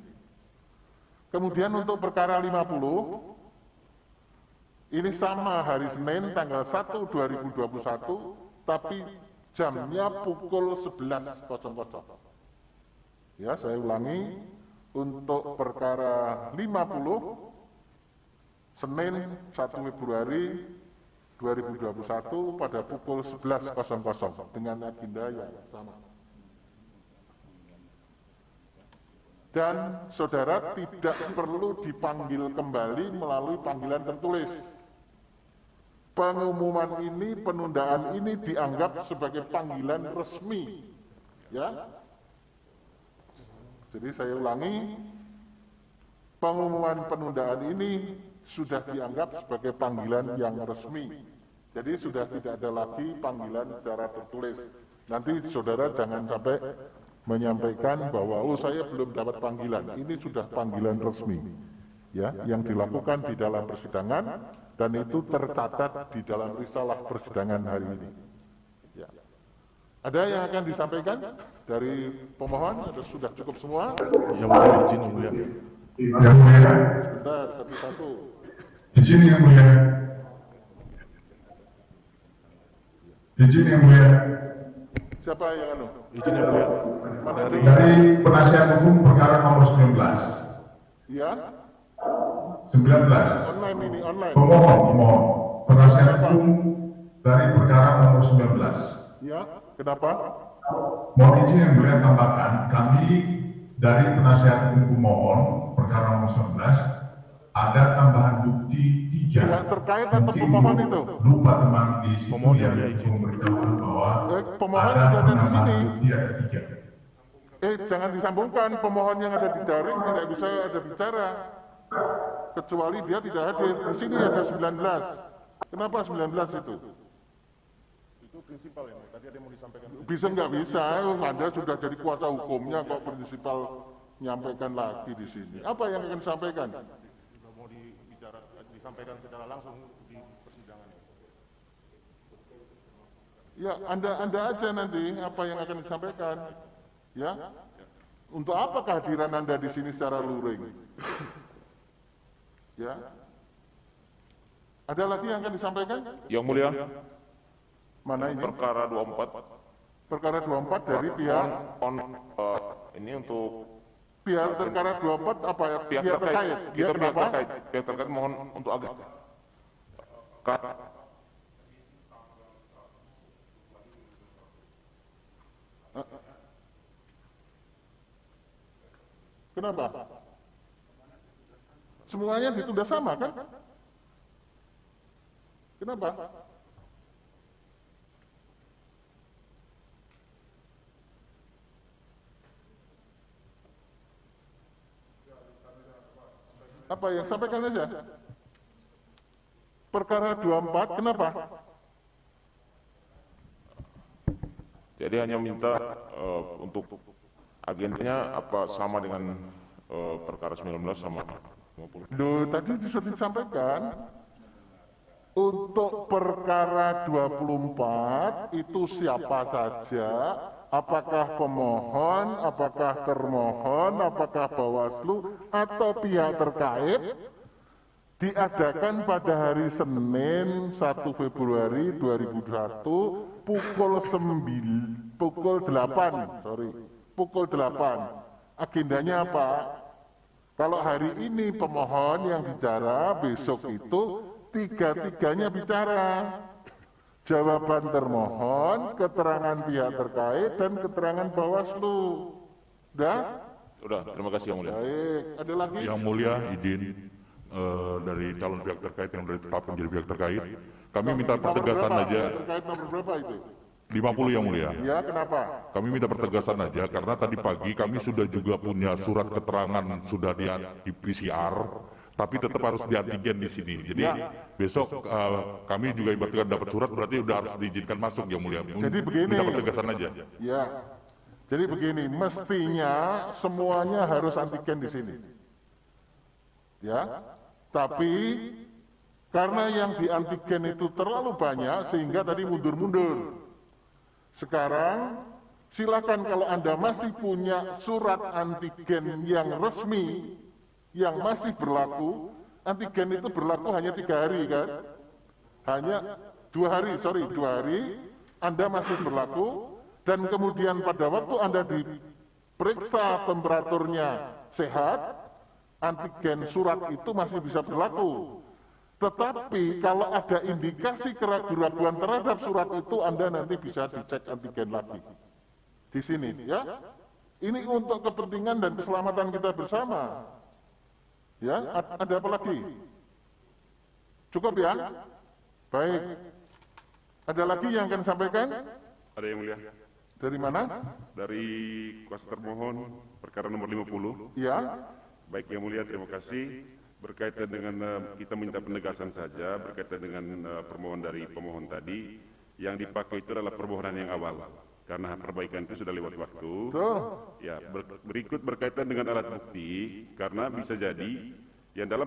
Kemudian untuk perkara 50, ini sama hari Senin tanggal 1 2021, tapi jamnya pukul 11.00. Ya, saya ulangi, untuk perkara 50, Senin 1 Februari 2021 pada pukul 11.00 dengan agenda yang sama. Dan saudara tidak perlu dipanggil kembali melalui panggilan tertulis. Pengumuman ini, penundaan ini dianggap sebagai panggilan resmi. Ya. Jadi saya ulangi, pengumuman penundaan ini sudah dianggap sebagai panggilan yang resmi. Jadi sudah tidak ada lagi panggilan secara tertulis. Nanti saudara jangan sampai menyampaikan bahwa oh saya belum dapat panggilan. Ini sudah panggilan resmi. Ya, yang dilakukan di dalam persidangan dan itu tercatat di dalam risalah persidangan hari ini. Ya. Ada yang akan disampaikan dari pemohon atau sudah cukup semua? Yang mulia izin yang mulia. Yang mulia. Sebentar, satu-satu. Izin yang mulia. Izin yang mulia. Siapa yang anu? Izin yang mulia. Dari penasihat hukum perkara nomor 19. Ya. 19. Online ini, online. Pemohon. Penasihat hukum dari perkara nomor 19. Ya, kenapa? Mohon izin yang mulia tambahkan, kami dari penasihat hukum pemohon perkara nomor 19 ada tambahan bukti 3. Pihak terkait atau pemohon itu? Lupa teman di situ yang memberitahukan bahwa pemohon ada sudah ada di penambahan sini. bukti ada 3. Jangan disambungkan, pemohon yang ada di daring tidak bisa ada bicara. Kecuali dia tidak hadir. Di sini ada 19. Kenapa 19 itu? Itu prinsipal ya, tadi ada yang mau disampaikan. Bisa nggak bisa, Anda sudah jadi kuasa hukumnya kok prinsipal menyampaikan lagi di sini. Apa yang akan disampaikan? Tidak mau disampaikan secara langsung di persidangan. Ya, Anda aja nanti apa yang akan disampaikan. Ya, untuk apa kehadiran Anda di sini secara luring? Ya, ada lagi yang akan disampaikan? Yang mulia, mana ini? perkara 24. Perkara 24 dari pihak Ini untuk pihak perkara 24 apa ya? pihak terkait. Ya, Kita pihak kenapa? terkait. Pihak terkait mohon untuk agak. Kenapa? Semuanya ditunda sama kan? Kenapa? Apa yang sampaikan aja? Perkara 24, kenapa? Jadi hanya minta untuk agendanya apa sama dengan perkara 19 sama 50. Loh, tadi sudah disampaikan. Untuk perkara 24 itu siapa saja, apakah pemohon, apakah termohon, apakah Bawaslu atau pihak terkait, diadakan pada hari Senin 1 Februari 2021 pukul 8. Agendanya apa? Kalau hari ini pemohon yang bicara, besok itu tiga-tiganya bicara. Jawaban termohon, keterangan pihak terkait, dan keterangan Bawaslu. Udah? Sudah, terima kasih yang mulia. Baik, ada lagi? Yang mulia, izin dari calon pihak terkait yang sudah ditetapkan jadi pihak terkait. Kami minta pertegasan aja. Terkait nomor berapa itu? 50 yang mulia. Ya, kenapa? Kami minta pertegasan aja karena tadi pagi kami sudah juga punya surat keterangan sudah di PCR, tapi tetap harus di antigen di sini. Jadi besok kami juga ibaratkan dapat surat berarti udah harus diizinkan masuk yang mulia. Jadi begini. Minta pertegasan aja. Ya. Jadi begini, mestinya semuanya harus antigen di sini. Ya. Tapi karena yang di antigen itu terlalu banyak sehingga tadi mundur-mundur. Sekarang silakan kalau Anda masih punya surat antigen yang resmi, yang masih berlaku, antigen itu berlaku hanya 3 hari kan? Hanya 2 hari, 2 hari, Anda masih berlaku, dan kemudian pada waktu Anda diperiksa temperaturnya sehat, antigen surat itu masih bisa berlaku. Tetapi kalau ada indikasi keraguan-keraguan terhadap surat itu, Anda nanti bisa dicek antigen lagi. Di sini, ya. Ini untuk kepentingan dan keselamatan kita bersama. Ya, ada apa lagi? Cukup ya? Baik. Ada lagi yang akan disampaikan? Ada yang mulia. Dari mana? Dari kuasa termohon perkara nomor 50. Ya. Baik yang mulia, terima kasih. Berkaitan dengan kita minta penegasan saja berkaitan dengan permohonan dari pemohon tadi, yang dipakai itu adalah permohonan yang awal karena perbaikan itu sudah lewat waktu. Ya, berikut berkaitan dengan alat bukti karena bisa jadi yang dalam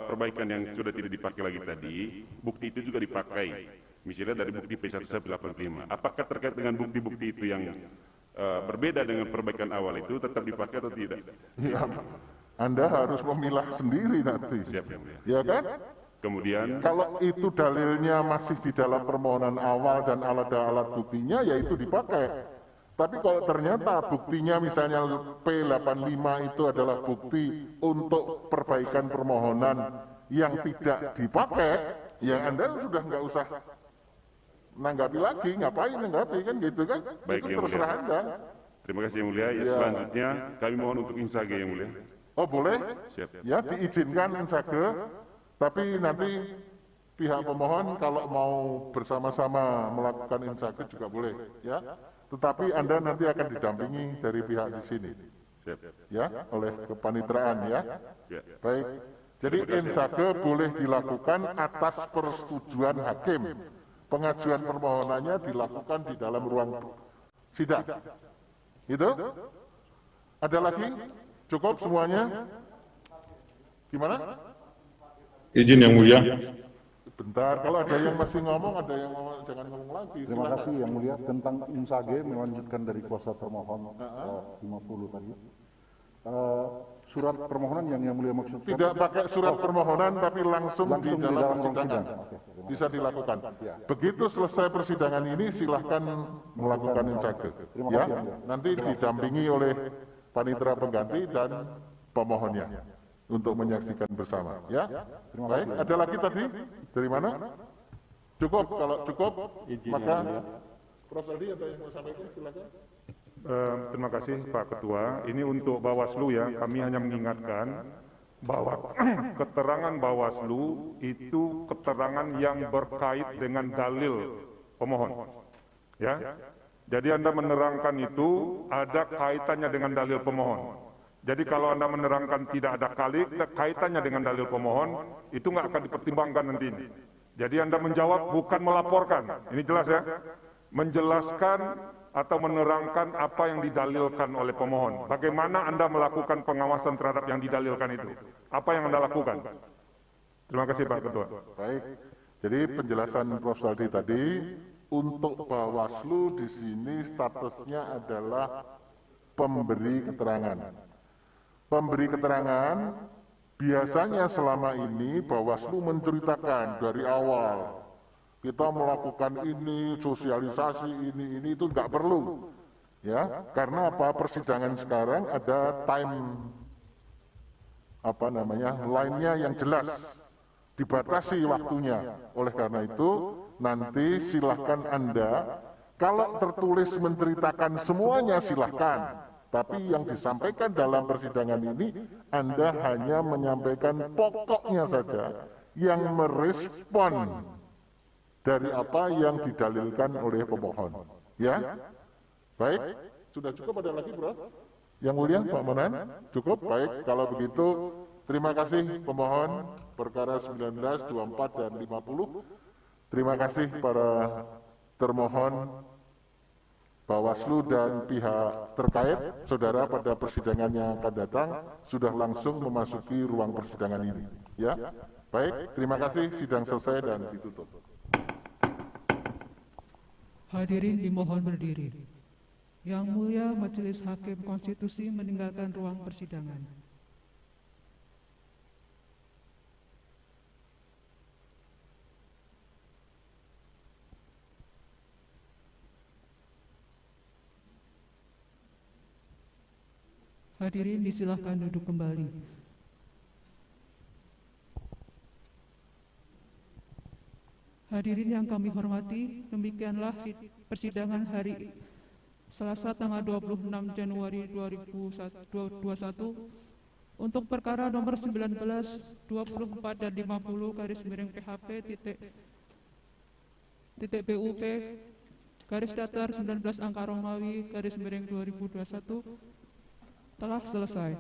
perbaikan yang sudah tidak dipakai lagi tadi, bukti itu juga dipakai. Misalnya dari bukti P1185. Apakah terkait dengan bukti-bukti itu yang berbeda dengan perbaikan awal itu tetap dipakai atau tidak? Ya. Anda harus memilah sendiri nanti. Siap, ya, mulia. Ya kan? Kemudian kalau itu dalilnya masih di dalam permohonan awal dan ada alat buktinya, ya itu dipakai. Tapi kalau ternyata buktinya misalnya P85 itu adalah bukti untuk perbaikan permohonan yang tidak dipakai, ya Anda sudah nggak usah nanggapi lagi, ngapain nanggapi kan gitu kan? Baik, Itu Yang terserah Mulia. Anda. Terima kasih Yang Mulia. Ya. Selanjutnya kami mohon untuk insage Yang Mulia. Oh boleh? Siap. Ya diizinkan insage, tapi nanti pihak pemohon kalau mau bersama-sama melakukan insage juga boleh, ya. Tetapi Anda nanti akan didampingi dari pihak di sini, Siap. ya, oleh kepanitraan, ya. Ya. Baik. Jadi insage boleh dilakukan atas persetujuan hakim. Pengajuan permohonannya dilakukan di dalam ruang sidang. Gitu? Ada lagi? Cukup semuanya? Gimana? Izin Yang Mulia. Bentar, kalau ada yang masih ngomong, ada yang ngomong, jangan ngomong lagi. Terima kasih Yang Mulia. Tentang insage melanjutkan dari kuasa termohon 50 tadi. Surat permohonan yang Mulia maksudkan? Tidak pakai surat permohonan, tapi langsung di dalam ruang persidangan. sidang. Oke, Bisa dilakukan. Begitu selesai persidangan ini, silahkan melakukan insage. Terima Ya, kasih, Yang Mulia. nanti didampingi oleh panitera pengganti dan pemohonnya untuk menyaksikan bersama. Ya, baik. Ada lagi tadi dari mana? Cukup. Kalau cukup, maka Prof. Aldi ada yang mau sampaikan, silakan. Terima kasih Pak Ketua. Ini untuk Bawaslu ya, kami hanya mengingatkan bahwa keterangan Bawaslu itu keterangan yang berkait dengan dalil pemohon. Ya. Jadi Anda menerangkan itu ada kaitannya dengan dalil pemohon. Jadi kalau Anda menerangkan tidak ada kaitannya dengan dalil pemohon, itu nggak akan dipertimbangkan nanti ini. Jadi Anda menjawab bukan melaporkan. Ini jelas ya. Menjelaskan atau menerangkan apa yang didalilkan oleh pemohon. Bagaimana Anda melakukan pengawasan terhadap yang didalilkan itu? Apa yang Anda lakukan? Terima kasih Pak Ketua. Baik. Jadi penjelasan Prof. Saldi tadi, untuk Bawaslu di sini statusnya adalah pemberi keterangan. Pemberi keterangan biasanya selama ini Bawaslu menceritakan dari awal kita melakukan ini, sosialisasi ini itu nggak perlu, ya, karena apa? Persidangan sekarang ada lainnya yang jelas, dibatasi waktunya. Oleh karena itu, nanti silahkan Anda, kalau tertulis menceritakan semuanya silahkan, tapi yang disampaikan dalam persidangan ini, Anda hanya menyampaikan pokoknya saja, yang merespon dari apa yang didalilkan oleh pemohon. Ya, baik, sudah cukup. Ada lagi, Bro? Yang mulia, Pak Monan, cukup. Baik, kalau begitu, terima kasih pemohon perkara 19, 24, dan 50. Terima kasih para termohon, Bawaslu dan pihak terkait, saudara pada persidangan yang akan datang sudah langsung memasuki ruang persidangan ini. Ya, baik, terima kasih. Sidang selesai dan ditutup. Hadirin dimohon berdiri. Yang Mulia Majelis Hakim Konstitusi meninggalkan ruang persidangan. Hadirin disilahkan duduk kembali. Hadirin yang kami hormati, demikianlah persidangan hari Selasa tanggal 26 Januari 2021 untuk perkara nomor 19, 24 dan 50 /PHP .PUP garis datar 19 angka Romawi /2021 telah selesai.